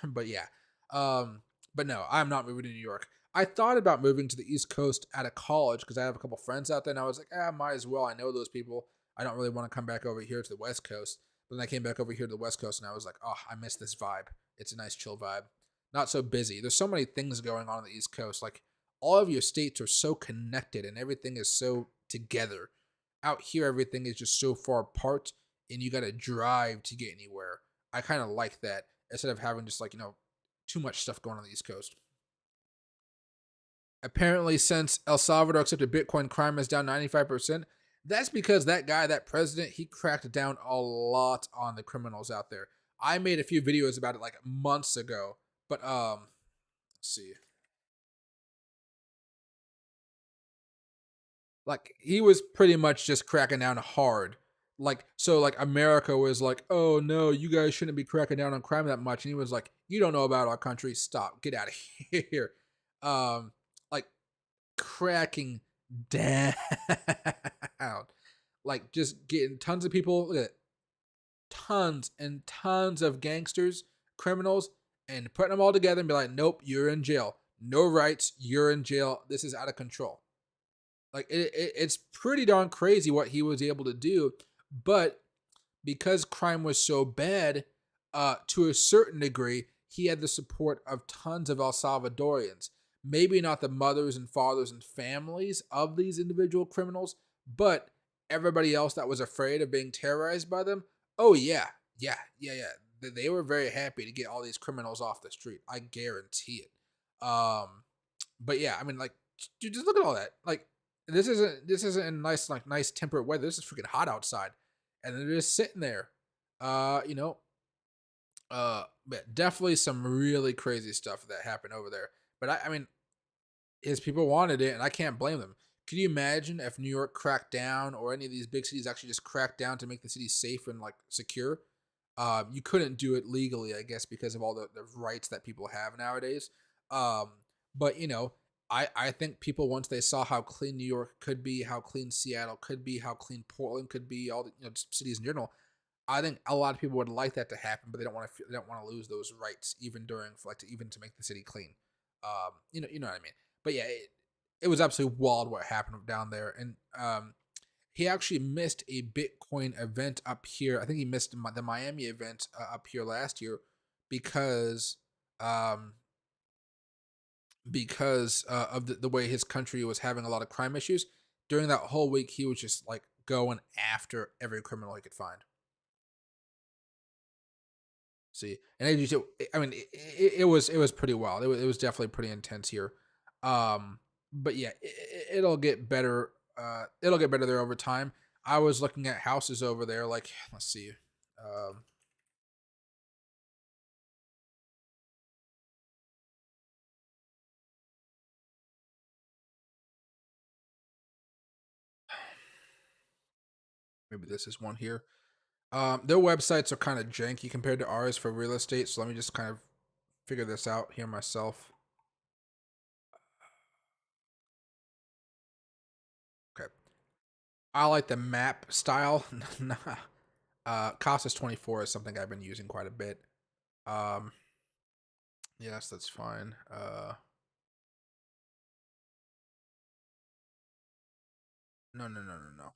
But yeah, but no, I'm not moving to New York. I thought about moving to the East Coast out of college because I have a couple friends out there, and I was like, might as well. I know those people. I don't really want to come back over here to the West Coast. But then I came back over here to the West Coast, and I was like, oh, I miss this vibe. It's a nice chill vibe. Not so busy. There's so many things going on the East Coast. Like, all of your states are so connected, and everything is so together. Out here, everything is just so far apart, and you got to drive to get anywhere. I kind of like that instead of having just too much stuff going on the East Coast. Apparently, since El Salvador accepted Bitcoin, crime is down 95%. That's because that guy, that president, he cracked down a lot on the criminals out there. I made a few videos about it like months ago, but let's see. Like, he was pretty much just cracking down hard. Like America was like, oh no, you guys shouldn't be cracking down on crime that much. And he was like, you don't know about our country. Stop. Get out of here. Like cracking down. Like just getting tons of people, look at it, tons and tons of gangsters, criminals, and putting them all together and be like, nope, you're in jail. No rights, you're in jail. This is out of control. Like it's pretty darn crazy what he was able to do, but because crime was so bad, to a certain degree, he had the support of tons of El Salvadorians. Maybe not the mothers and fathers and families of these individual criminals, but everybody else that was afraid of being terrorized by them. Oh yeah, yeah. They were very happy to get all these criminals off the street. I guarantee it. But yeah, I mean, like, dude, just look at all that. Like, this isn't in nice temperate weather. This is freaking hot outside, and they're just sitting there. You know, but definitely some really crazy stuff that happened over there. But I mean, his people wanted it, and I can't blame them. Could you imagine if New York cracked down, or any of these big cities actually just cracked down to make the city safe and like secure? You couldn't do it legally, I guess, because of all the rights that people have nowadays. Um, but I think people, once they saw how clean New York could be, how clean Seattle could be, how clean Portland could be, all the just cities in general, I think a lot of people would like that to happen, but they don't want to lose those rights even during for like to make the city clean. You know what I mean. But yeah, it was absolutely wild what happened down there, and he actually missed a Bitcoin event up here. I think he missed the Miami event up here last year because um, of the way his country was having a lot of crime issues. During that whole week, he was just like going after every criminal he could find. See, and as you said, I mean, it was pretty wild. It was definitely pretty intense here. But yeah, it'll get better. It'll get better there over time. I was looking at houses over there. Like, let's see. Um, Maybe this is one here. Their websites are kind of janky compared to ours for real estate. So let me just kind of figure this out here myself. Okay, I like the map style. Costas 24 is something I've been using quite a bit. Um, yes, that's fine. No, no, no, no, no.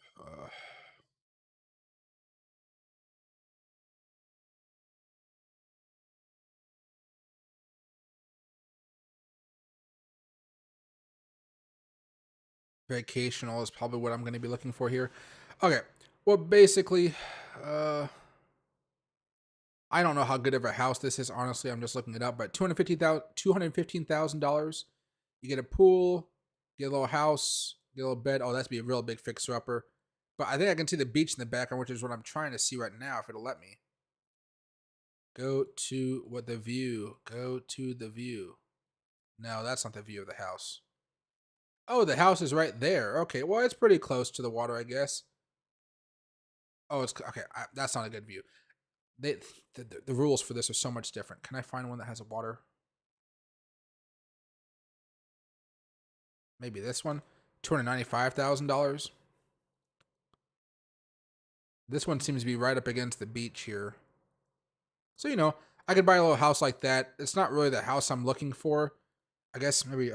Vacational is probably what I'm going to be looking for here. Okay. Well, basically, uh, I don't know how good of a house this is. Honestly, I'm just looking it up. But $215,000. You get a pool, get a little house, get a little bed. Oh, that's be a real big fixer upper. But I think I can see the beach in the background, which is what I'm trying to see right now. If it'll let me go to what the view. Go to the view. No, that's not the view of the house. Oh, the house is right there. Okay, well, it's pretty close to the water, I guess. Oh, it's okay. That's not a good view. They the rules for this are so much different. Can I find one that has a water? Maybe this one. $295,000. This one seems to be right up against the beach here. So I could buy a little house like that. It's not really the house I'm looking for. I guess maybe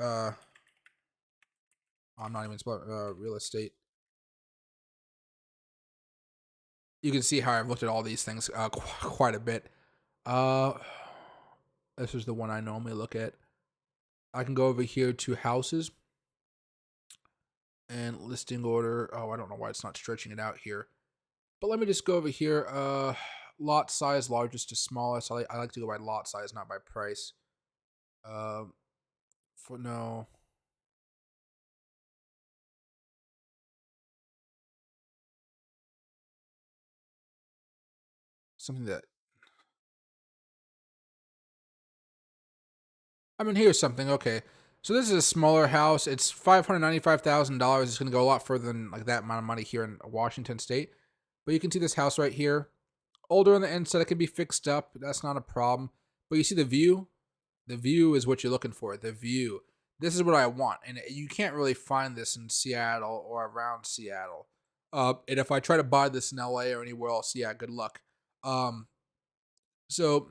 I'm not even spelling real estate. You can see how I've looked at all these things quite a bit. Uh, this is the one I normally look at. I can go over here to houses and listing order. Oh, I don't know why it's not stretching it out here. But let me just go over here. Lot size, largest to smallest. I like to go by lot size, not by price. Um, for no, something that I mean, here's something. Okay, so this is a smaller house. It's $595,000. It's going to go a lot further than like that amount of money here in Washington State. But you can see this house right here. Older on the inside, it can be fixed up. That's not a problem. But you see the view. The view is what you're looking for. The view. This is what I want, and you can't really find this in Seattle or around Seattle. And if I try to buy this in LA or anywhere else, yeah, good luck. Um, so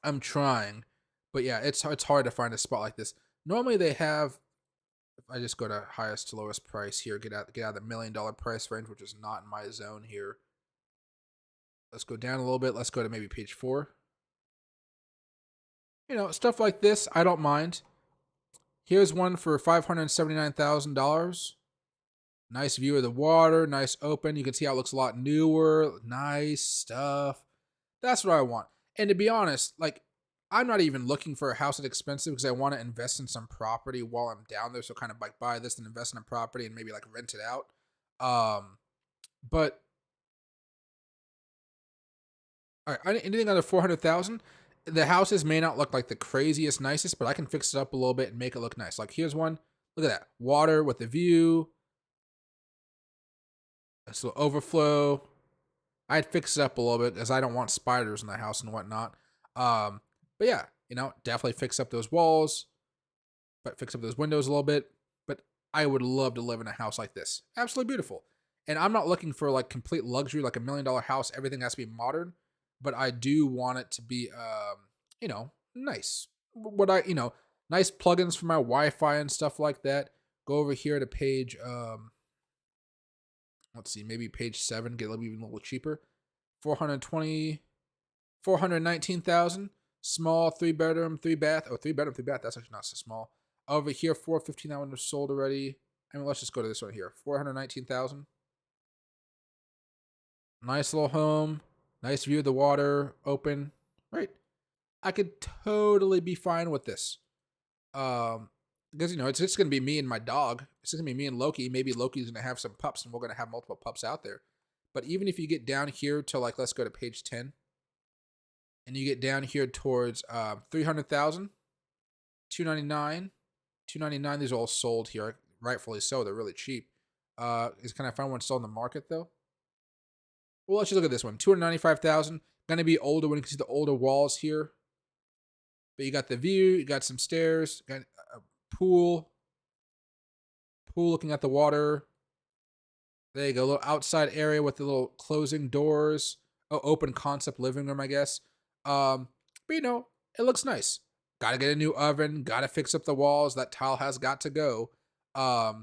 I'm trying, but yeah, it's hard to find a spot like this. Normally they have. If I just go to highest to lowest price here, get out of the $1 million price range, which is not in my zone here. Let's go down a little bit. Let's go to maybe page 4. Stuff like this, I don't mind. Here's one for $579,000. Nice view of the water, nice open. You can see how it looks a lot newer. Nice stuff. That's what I want. And to be honest, like, I'm not even looking for a house that's expensive because I want to invest in some property while I'm down there. So kind of like buy this and invest in a property and maybe like rent it out. But all right, anything under 400,000, the houses may not look like the craziest, nicest, but I can fix it up a little bit and make it look nice. Like here's one. Look at that water with the view. This little overflow. I'd fix it up a little bit because I don't want spiders in the house and whatnot. But yeah, definitely fix up those walls, but fix up those windows a little bit. But I would love to live in a house like this. Absolutely beautiful. And I'm not looking for like complete luxury, like $1 million house. Everything has to be modern, but I do want it to be, nice. Nice plugins for my Wi-Fi and stuff like that. Go over here to page, let's see, maybe page 7, get even a little cheaper. 419,000. Small 3-bedroom, 3-bath. Oh, 3-bedroom, 3-bath. That's actually not so small. Over here, 415. That one was sold already. I mean, let's just go to this one here. 419,000. Nice little home. Nice view of the water. Open. Right. I could totally be fine with this. Because it's just gonna be me and my dog. It's just gonna be me and Loki. Maybe Loki's gonna have some pups, and we're gonna have multiple pups out there. But even if you get down here to like, let's go to page 10. And you get down here towards 300,000, 299, 299. These are all sold here, rightfully so. They're really cheap. Can I find one still in the market though? Well, let's just look at this one. 295,000. Gonna be older when you can see the older walls here. But you got the view. You got some stairs. Got a pool. Pool looking at the water. There you go. A little outside area with the little closing doors. Oh, open concept living room, I guess. But it looks nice. Gotta get a new oven. Gotta fix up the walls. That tile has got to go. But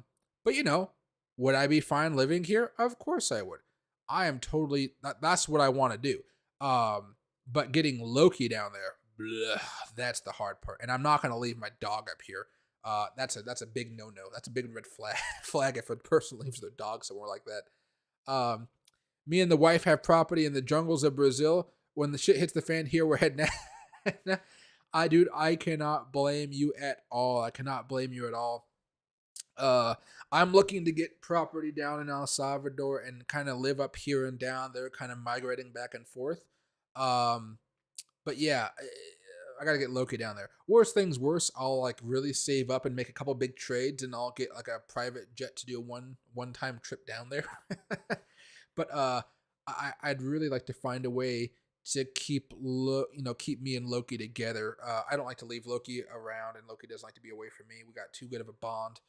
would I be fine living here? Of course I would. I am totally. That's what I want to do. But getting Loki down there, that's the hard part. And I'm not gonna leave my dog up here. That's a big no. That's a big red flag if a person leaves their dog somewhere like that. Me and the wife have property in the jungles of Brazil. When the shit hits the fan here, we're heading out. I cannot blame you at all. I cannot blame you at all. I'm looking to get property down in El Salvador and kind of live up here and down there, kind of migrating back and forth. But yeah, I gotta get Loki down there. Worst things worse, I'll like really save up and make a couple big trades, and I'll get like a private jet to do a one-time trip down there. But I'd really like to find a way to keep me and Loki together. I don't like to leave Loki around, and Loki doesn't like to be away from me. We got too good of a bond.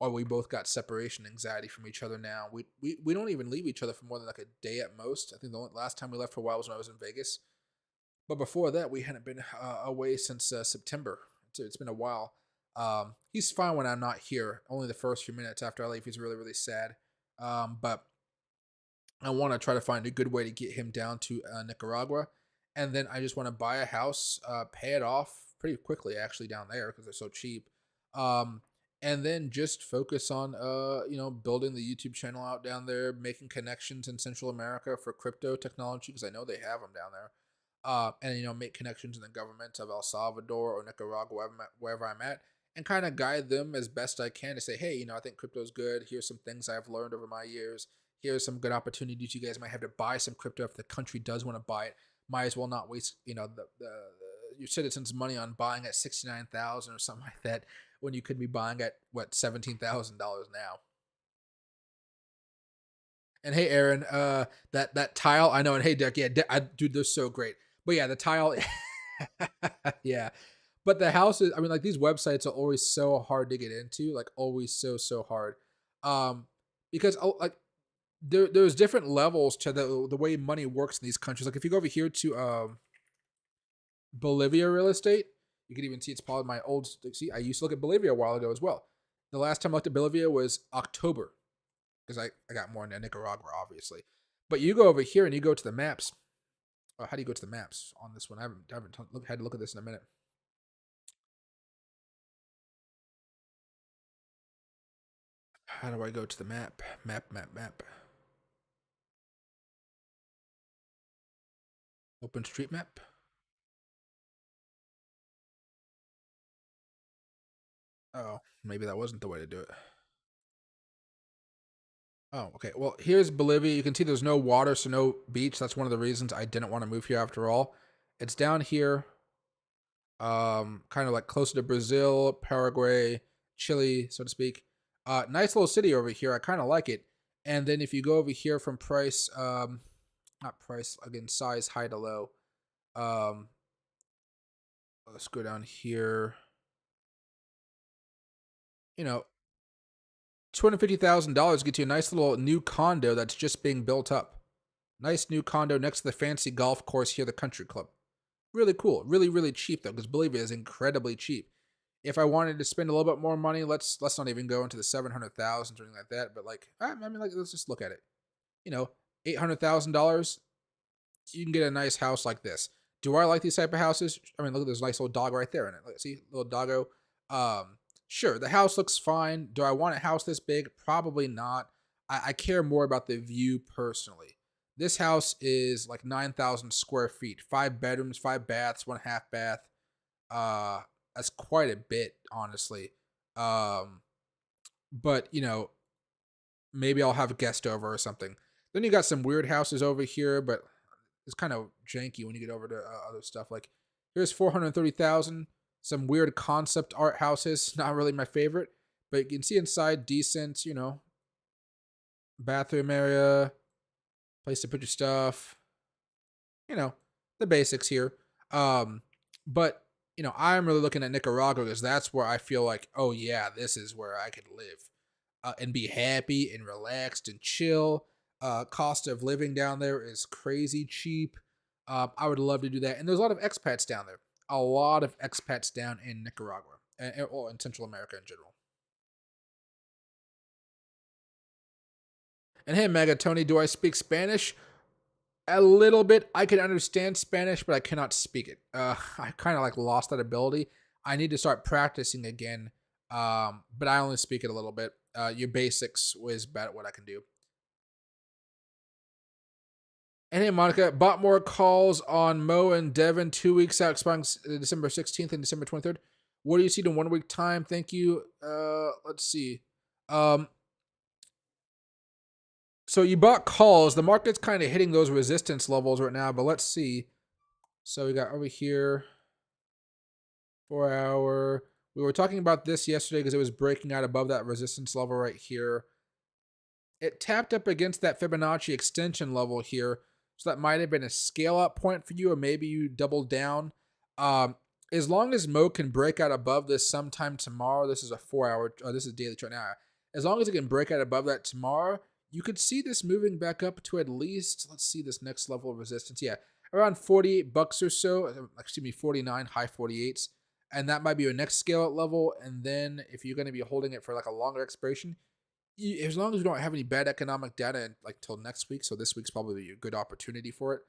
Or we both got separation anxiety from each other now. We don't even leave each other for more than like a day at most. I think the last time we left for a while was when I was in Vegas. But before that, we hadn't been away since September. It's been a while. He's fine when I'm not here. Only the first few minutes after I leave, he's really, really sad. But I want to try to find a good way to get him down to Nicaragua. And then I just want to buy a house, pay it off pretty quickly, actually, down there because they're so cheap. And then just focus on, building the YouTube channel out down there, making connections in Central America for crypto technology because I know they have them down there. And make connections in the government of El Salvador or Nicaragua, wherever I'm at, and kind of guide them as best I can to say, hey, I think crypto's good. Here's some things I've learned over my years. Here's some good opportunities you guys might have to buy some crypto if the country does want to buy it. Might as well not waste, your citizens' money on buying at $69,000 or something like that when you could be buying at $17,000 now. And hey, Aaron, that tile I know, and hey, Dick, yeah, dude, they're so great. But yeah, the tile, yeah. But the houses, I mean, like these websites are always so hard to get into, like always so hard, because like there's different levels to the way money works in these countries. Like if you go over here to Bolivia real estate. You can even see it's probably my old. See, I used to look at Bolivia a while ago as well. The last time I looked at Bolivia was October because I got more into Nicaragua, obviously. But you go over here and you go to the maps. Oh, how do you go to the maps on this one? I haven't had to look at this in a minute. How do I go to the map? Map. Open street map. Oh, maybe that wasn't the way to do it. Oh, okay. Well, here's Bolivia. You can see there's no water, so no beach. That's one of the reasons I didn't want to move here after all. It's down here, kind of like closer to Brazil, Paraguay, Chile, so to speak. Nice little city over here. I kind of like it. And then if you go over here from price, not price, again, size, high to low. Um, let's go down here. You know, $250,000 gets you a nice little new condo that's just being built up. Nice new condo next to the fancy golf course here, the country club. Really cool. Really, really cheap though, because Bolivia is incredibly cheap. If I wanted to spend a little bit more money, let's not even go into the 700,000 or anything like that. But like, I mean, like, let's just look at it. $800,000, you can get a nice house like this. Do I like these type of houses? I mean, look at this nice little dog right there in it. Like, see, little doggo. Sure, the house looks fine. Do I want a house this big? Probably not. I care more about the view personally. This house is like 9,000 square feet, 5 bedrooms, 5 baths, 1.5 bath. Uh, that's quite a bit, honestly. Um, but maybe I'll have a guest over or something. Then you got some weird houses over here, but it's kind of janky when you get over to other stuff. Like here's 430,000. Some weird concept art houses, not really my favorite, but you can see inside decent. Bathroom area, place to put your stuff. The basics here. But I'm really looking at Nicaragua because that's where I feel like, oh yeah, this is where I could live and be happy and relaxed and chill. Cost of living down there is crazy cheap. I would love to do that, and there's a lot of expats down there. A lot of expats down in Nicaragua and in Central America in general. And hey, Megatoni, do I speak Spanish? A little bit. I can understand Spanish, but I cannot speak it. I kind of like lost that ability. I need to start practicing again. But I only speak it a little bit. Your basics is about what I can do. And hey, Monica, bought more calls on Mo and Devin 2 weeks out, expiring December 16th and December 23rd. What do you see in 1 week time? Thank you. Let's see. So you bought calls. The market's kind of hitting those resistance levels right now, but let's see. So we got over here 4-hour. We were talking about this yesterday because it was breaking out above that resistance level right here. It tapped up against that Fibonacci extension level here. So that might have been a scale up point for you, or maybe you doubled down. As long as Mo can break out above this sometime tomorrow, this is a 4-hour, this is daily chart now. As long as it can break out above that tomorrow, you could see this moving back up to at least, let's see this next level of resistance. Yeah, around $48 or so. Excuse me, 49, high 48s. And that might be your next scale up level. And then if you're going to be holding it for like a longer expiration, as long as we don't have any bad economic data like till next week, so this week's probably a good opportunity for it.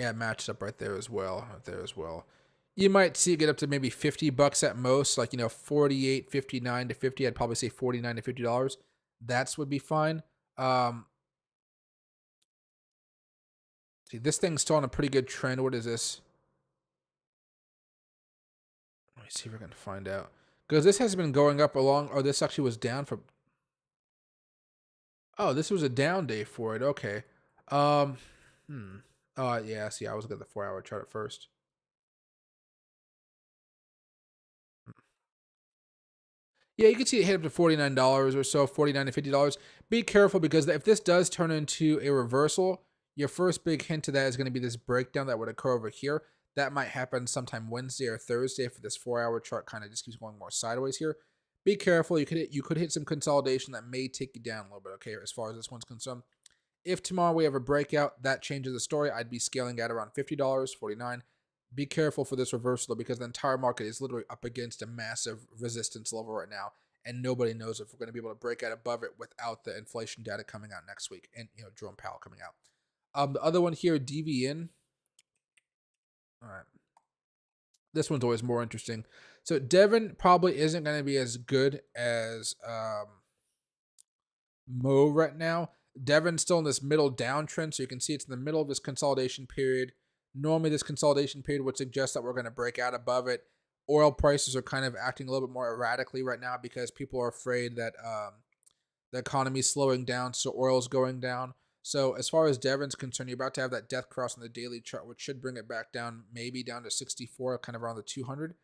Yeah, it matched up right there as well. Right there as well. You might see it get up to maybe $50 at most, like 48, 59 to 50. I'd probably say $49 to $50. That's would be fine. See, this thing's still on a pretty good trend. What is this? Let me see if I can find out. Because this has been going up along, or this actually was down for. Oh, this was a down day for it. Okay. Um, Oh, yeah, see, I was looking at the 4-hour chart at first. Yeah, you can see it hit up to $49 or so, $49 to $50. Be careful because if this does turn into a reversal, your first big hint to that is going to be this breakdown that would occur over here. That might happen sometime Wednesday or Thursday if this 4-hour chart kind of just keeps going more sideways here. be careful. You could hit some consolidation that may take you down a little bit. Okay, as far as this one's concerned. If tomorrow we have a breakout, that changes the story. I'd be scaling at around $50, 49. Be careful for this reversal because the entire market is literally up against a massive resistance level right now, and nobody knows if we're going to be able to break out above it without the inflation data coming out next week and Jerome Powell coming out. The other one here, DVN. All right, this one's always more interesting. So Devon probably isn't going to be as good as Mo right now. Devon's still in this middle downtrend, so you can see it's in the middle of this consolidation period. Normally, this consolidation period would suggest that we're going to break out above it. Oil prices are kind of acting a little bit more erratically right now because people are afraid that the economy is slowing down, so oil's going down. So as far as Devon's concerned, you're about to have that death cross on the daily chart, which should bring it back down, maybe down to 64, kind of around the 200.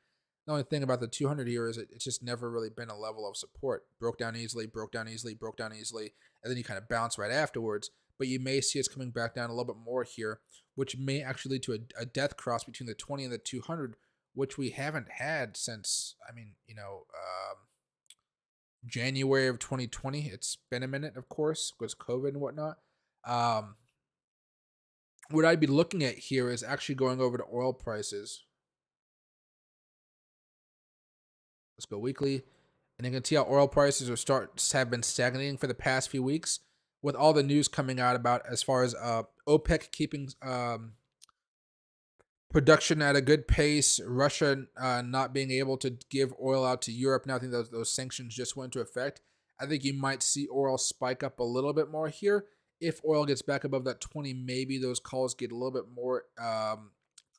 The only thing about the 200 here is it's just never really been a level of support. Broke down easily, broke down easily, broke down easily, and then you kind of bounce right afterwards. But you may see us coming back down a little bit more here, which may actually lead to a death cross between the 20 and the 200, which we haven't had since, January of 2020. It's been a minute, of course, because COVID and whatnot. What I'd be looking at here is actually going over to oil prices. Let's go weekly. And you can see how oil prices have been stagnating for the past few weeks with all the news coming out about as far as OPEC keeping production at a good pace, Russia not being able to give oil out to Europe. Now I think those sanctions just went into effect. I think you might see oil spike up a little bit more here. If oil gets back above that 20, maybe those calls get a little bit more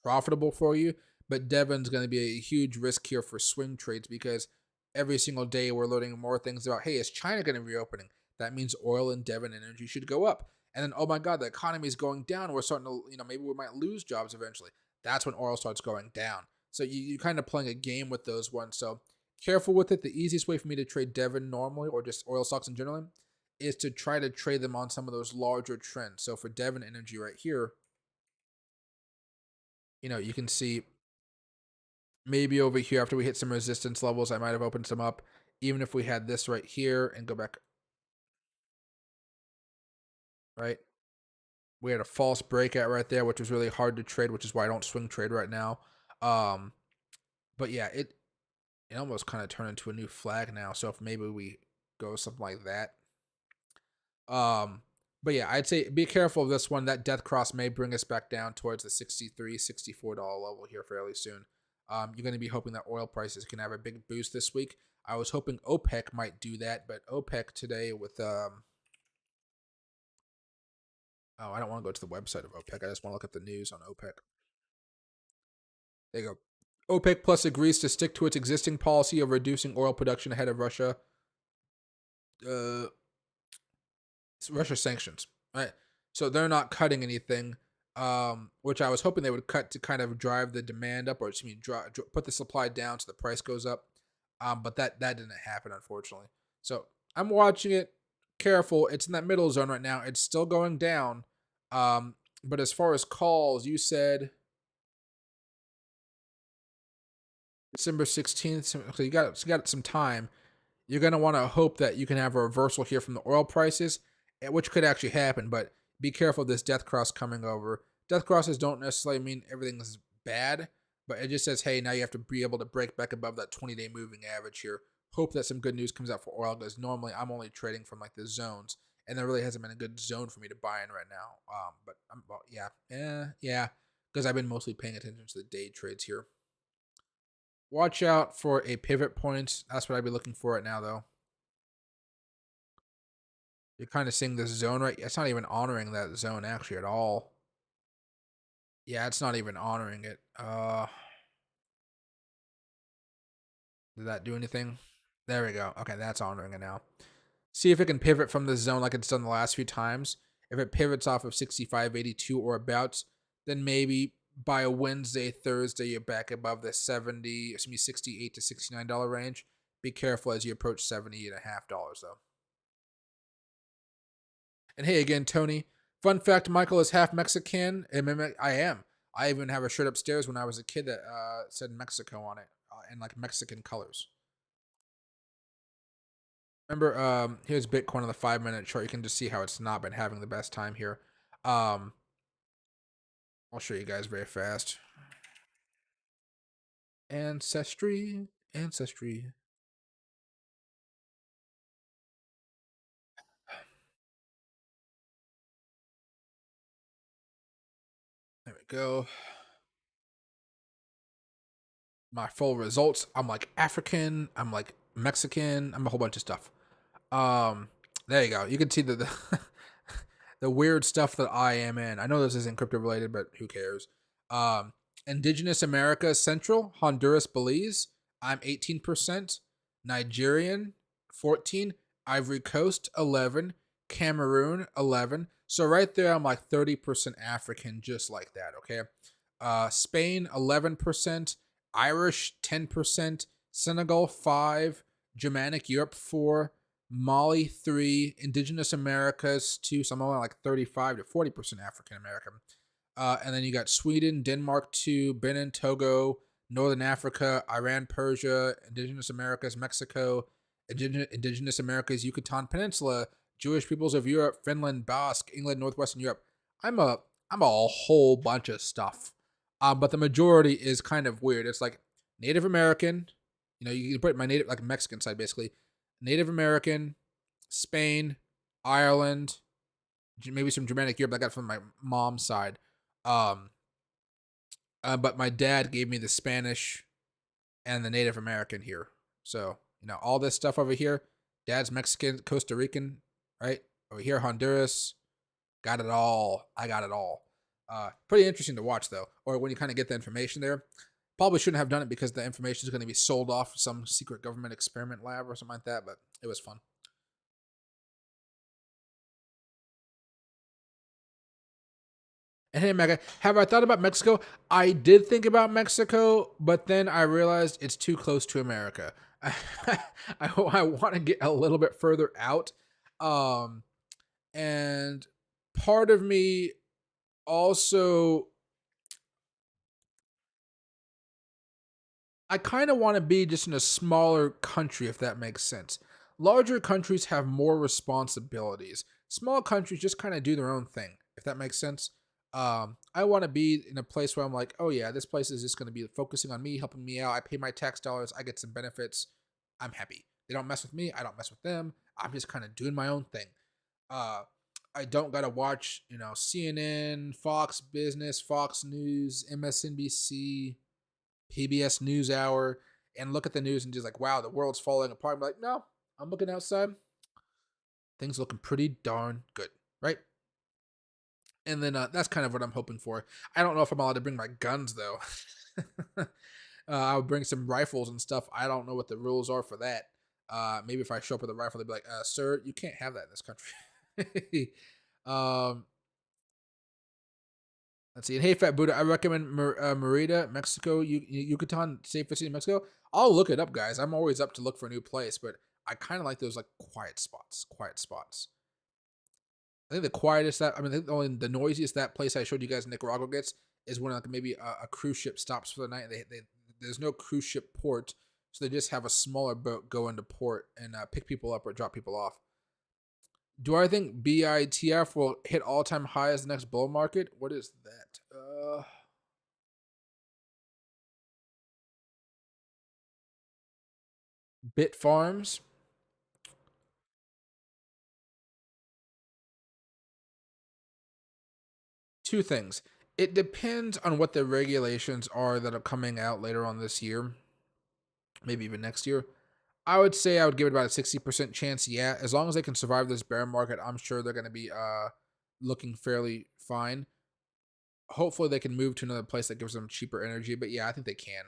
profitable for you. But Devon's going to be a huge risk here for swing trades because every single day we're learning more things about, hey, is China going to be reopening? That means oil and Devon energy should go up. And then, oh my God, the economy is going down. We're starting to, maybe we might lose jobs eventually. That's when oil starts going down. So you're kind of playing a game with those ones. So careful with it. The easiest way for me to trade Devon normally, or just oil stocks in general, is to try to trade them on some of those larger trends. So for Devon energy right here, you can see maybe over here after we hit some resistance levels, I might have opened some up. Even if we had this right here and go back, right? We had a false breakout right there, which was really hard to trade, which is why I don't swing trade right now. But yeah, it almost kind of turned into a new flag now. So if maybe we go something like that. But yeah, I'd say be careful of this one. That death cross may bring us back down towards the $63, $64 level here fairly soon. You're going to be hoping that oil prices can have a big boost this week. I was hoping OPEC might do that, but OPEC today with I don't want to go to the website of OPEC. I just want to look at the news on OPEC. There you go. OPEC Plus agrees to stick to its existing policy of reducing oil production ahead of Russia sanctions, right? So they're not cutting anything, which I was hoping they would cut to kind of drive the demand up, or put the supply down so the price goes up. But that didn't happen, unfortunately. So I'm watching it. Careful. It's in that middle zone right now. It's still going down. But as far as calls, you said December 16th. So you got some time. You're going to want to hope that you can have a reversal here from the oil prices, which could actually happen, but be careful of this death cross coming over. Death crosses don't necessarily mean everything's bad, but it just says, hey, now you have to be able to break back above that 20-day moving average here. Hope that some good news comes out for oil, because normally I'm only trading from like the zones, and there really hasn't been a good zone for me to buy in right now. But yeah, because I've been mostly paying attention to the day trades here. Watch out for a pivot point. That's what I'd be looking for right now, though. You're kind of seeing this zone right. It's not even honoring that zone actually at all. Yeah, it's not even honoring it. Did that do anything? There we go. Okay, that's honoring it now. See if it can pivot from the zone like it's done the last few times. If it pivots off of 65.82 or abouts, then maybe by a Wednesday, Thursday, you're back above the $68 to $69 range. Be careful as you approach $70.50 though. And hey again, Tony. Fun fact: Michael is half Mexican. I am. I even have a shirt upstairs when I was a kid that said Mexico on it in like Mexican colors. Remember, here's Bitcoin on the 5 minute chart. You can just see how it's not been having the best time here. Um, I'll show you guys very fast. Ancestry, ancestry. There we go. My full results. I'm like African. I'm like Mexican. I'm a whole bunch of stuff. Um, there you go. You can see the weird stuff that I am in. I know this isn't crypto related, but who cares? Um, Indigenous America Central, Honduras, Belize. I'm 18%. Nigerian, 14. Ivory Coast, 11. Cameroon, 11. So right there, I'm like 30% African, just like that. Okay. Spain, 11%. Irish, 10%. Senegal, 5. Germanic Europe, 4. Mali 3, Indigenous Americas 2, so I'm only like 35 to 40% African American. And then you got Sweden, Denmark 2, Benin, Togo, Northern Africa, Iran, Persia, Indigenous Americas, Mexico, Indigenous Americas, Yucatan Peninsula, Jewish peoples of Europe, Finland, Basque, England, Northwestern Europe. I'm a I'm a whole bunch of stuff, but the majority is kind of weird. It's like Native American, you can put my native like Mexican side basically, Native American, Spain, Ireland, maybe some Germanic Europe I got from my mom's side. Um, but my dad gave me the Spanish and the Native American here. So, all this stuff over here, dad's Mexican, Costa Rican, right? Over here, Honduras, got it all. I got it all. Pretty interesting to watch, though, or when you kind of get the information there. Probably shouldn't have done it because the information is going to be sold off to some secret government experiment lab or something like that, but it was fun. And hey, Mega, have I thought about Mexico? I did think about Mexico, but then I realized it's too close to America. I want to get a little bit further out. Um, and part of me also, I kind of want to be just in a smaller country, if that makes sense. Larger countries have more responsibilities. Small countries just kind of do their own thing, if that makes sense. I want to be in a place where I'm like, oh yeah, this place is just going to be focusing on me, helping me out. I pay my tax dollars, I get some benefits. I'm happy. They don't mess with me. I don't mess with them. I'm just kind of doing my own thing. Uh, I don't gotta watch, CNN, Fox Business, Fox News, MSNBC, PBS NewsHour, and look at the news and just like, wow, the world's falling apart. I'm like, no, I'm looking outside. Things looking pretty darn good, right? And then that's kind of what I'm hoping for. I don't know if I'm allowed to bring my guns though. I'll bring some rifles and stuff. I don't know what the rules are for that. Maybe if I show up with a rifle, they'd be like, "Sir, you can't have that in this country." um, let's see. And hey, Fat Buddha, I recommend Merida, Mexico, Yucatan, safe city in Mexico. I'll look it up, guys. I'm always up to look for a new place, but I kind of like those like quiet spots. Quiet spots. I think the quietest that I mean, only the noisiest that place I showed you guys in Nicaragua gets is when like maybe a cruise ship stops for the night. There's no cruise ship port, so they just have a smaller boat go into port and pick people up or drop people off. Do I think BITF will hit all time highs the next bull market? What is that? Bit Farms. Two things. It depends on what the regulations are that are coming out later on this year, maybe even next year. I would say I would give it about a 60% chance. Yeah, as long as they can survive this bear market, I'm sure they're going to be looking fairly fine. Hopefully, they can move to another place that gives them cheaper energy. But yeah, I think they can.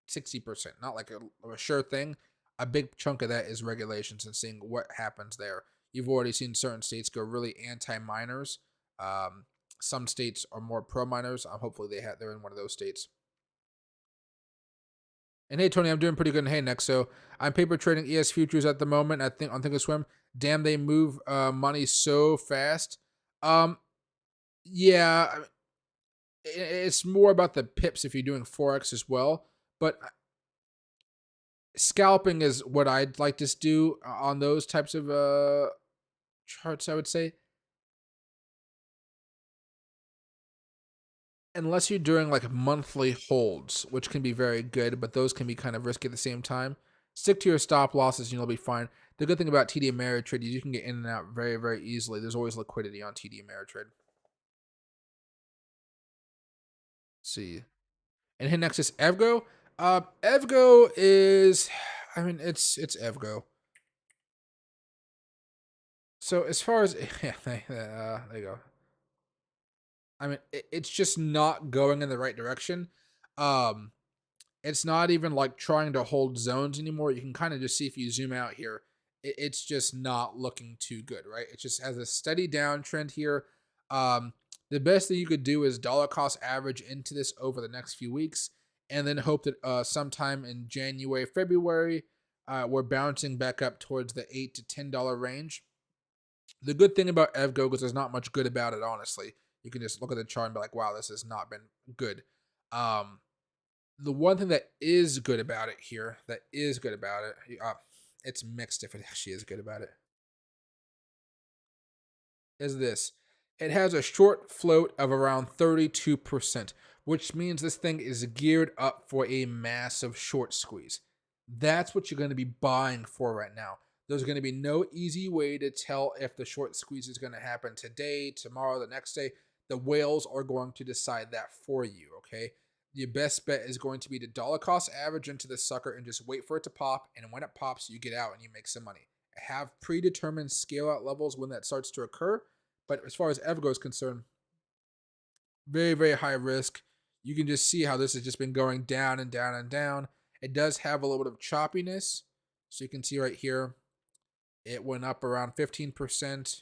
60%, not like a sure thing. A big chunk of that is regulations and seeing what happens there. You've already seen certain states go really anti-miners. Um, some states are more pro-miners. Hopefully, they're in one of those states. And hey, Tony, I'm doing pretty good. And hey, next, so I'm paper trading ES futures at the moment. I think on Thinkorswim. Damn, they move money so fast. Um, yeah, it's more about the pips if you're doing forex as well. But Scalping is what I'd like to do on those types of charts, I would say. Unless you're doing like monthly holds, which can be very good, but those can be kind of risky at the same time. Stick to your stop losses and you'll be fine. The good thing about TD Ameritrade is you can get in and out very, very easily. There's always liquidity on TD Ameritrade. See. And here next is Evgo. Evgo is, I mean, it's Evgo. So as far as, yeah, there you go. I mean, it's just not going in the right direction. Um, It's not even like trying to hold zones anymore. You can kind of just see if you zoom out here, it's just not looking too good, right? It just has a steady downtrend here. Um, the best thing you could do is dollar cost average into this over the next few weeks, and then hope that sometime in January, February, we're bouncing back up towards the $8 to $10 range. The good thing about Evgo, because there's not much good about it, honestly. You can just look at the chart and be like, wow, this has not been good. The one thing that is good about it here, it's mixed if it actually is good about it, is this. It has a short float of around 32%, which means this thing is geared up for a massive short squeeze. That's what you're going to be buying for right now. There's going to be no easy way to tell if the short squeeze is going to happen today, tomorrow, the next day. The whales are going to decide that for you, okay? Your best bet is going to be to dollar cost average into this sucker and just wait for it to pop. And when it pops, you get out and you make some money. Have predetermined scale out levels when that starts to occur. But as far as Evergo is concerned, very, very high risk. You can just see how this has just been going down and down and down. It does have a little bit of choppiness. So you can see right here, it went up around 15%.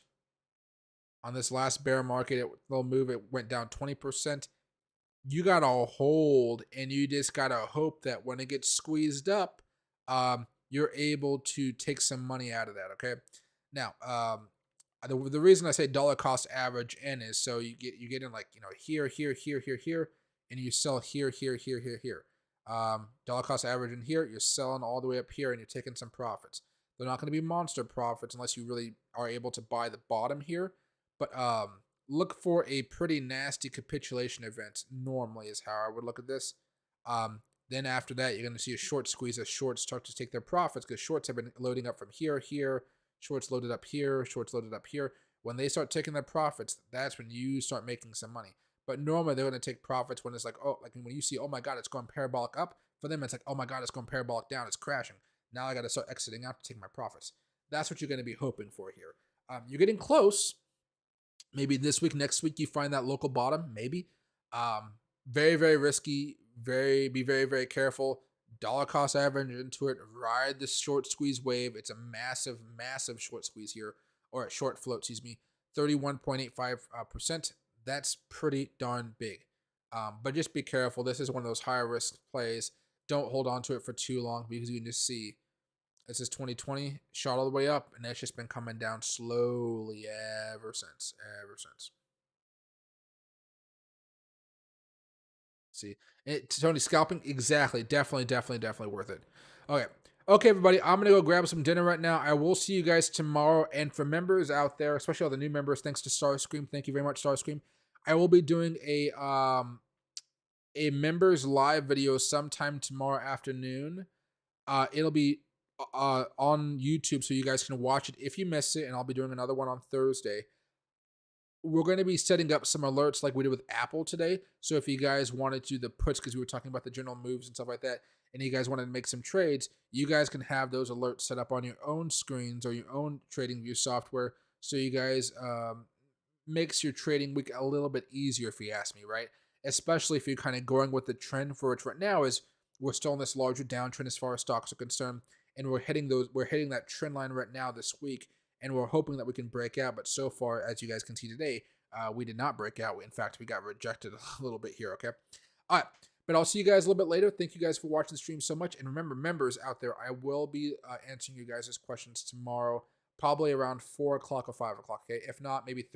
On this last bear market, little move, it went down 20%. You got to hold and you just got to hope that when it gets squeezed up, you're able to take some money out of that. Okay. Now, the reason I say dollar cost average in is so you get in like, here, here, here, here, here, and you sell here, here, here, here, here. Dollar cost average in here, you're selling all the way up here and you're taking some profits. They're not going to be monster profits unless you really are able to buy the bottom here. But look for a pretty nasty capitulation event. Normally is how I would look at this. Then after that, you're going to see a short squeeze as shorts start to take their profits because shorts have been loading up from here, here, shorts loaded up here, shorts loaded up here. When they start taking their profits, that's when you start making some money. But normally they're going to take profits when it's like, oh, like when you see, oh my God, it's going parabolic up. For them, it's like, oh my God, it's going parabolic down. It's crashing. Now I got to start exiting out to take my profits. That's what you're going to be hoping for here. You're getting close. Maybe this week, next week, you find that local bottom. Maybe. Very, very risky. Be very, very careful. Dollar cost average into it. Ride the short squeeze wave. It's a massive, massive short squeeze here, or a short float. Excuse me. 31.85%. That's pretty darn big. But just be careful. This is one of those higher risk plays. Don't hold on to it for too long because you can just see this is 2020, shot all the way up, and that's just been coming down slowly ever since. See, Tony, scalping, exactly, definitely worth it. Okay, everybody, I'm gonna go grab some dinner right now. I will see you guys tomorrow. And for members out there, especially all the new members, thanks to Starscream, thank you very much, Starscream. I will be doing a members live video sometime tomorrow afternoon. It'll be on YouTube so you guys can watch it if you miss it, and I'll be doing another one on Thursday. We're going to be setting up some alerts like we did with Apple today. So if you guys wanted to do the puts, because we were talking about the general moves and stuff like that, and you guys wanted to make some trades, you guys can have those alerts set up on your own screens or your own trading view software, so you guys makes your trading week a little bit easier, if you ask me, right? Especially if you're kind of going with the trend for which right now is we're still in this larger downtrend as far as stocks are concerned, and we're hitting that trend line right now this week, and we're hoping that we can break out. But so far, as you guys can see today, we did not break out. In fact, we got rejected a little bit here. Okay, all right. But I'll see you guys a little bit later. Thank you guys for watching the stream so much. And remember, members out there, I will be answering you guys' questions tomorrow, probably around 4 o'clock or 5 o'clock. Okay, if not, maybe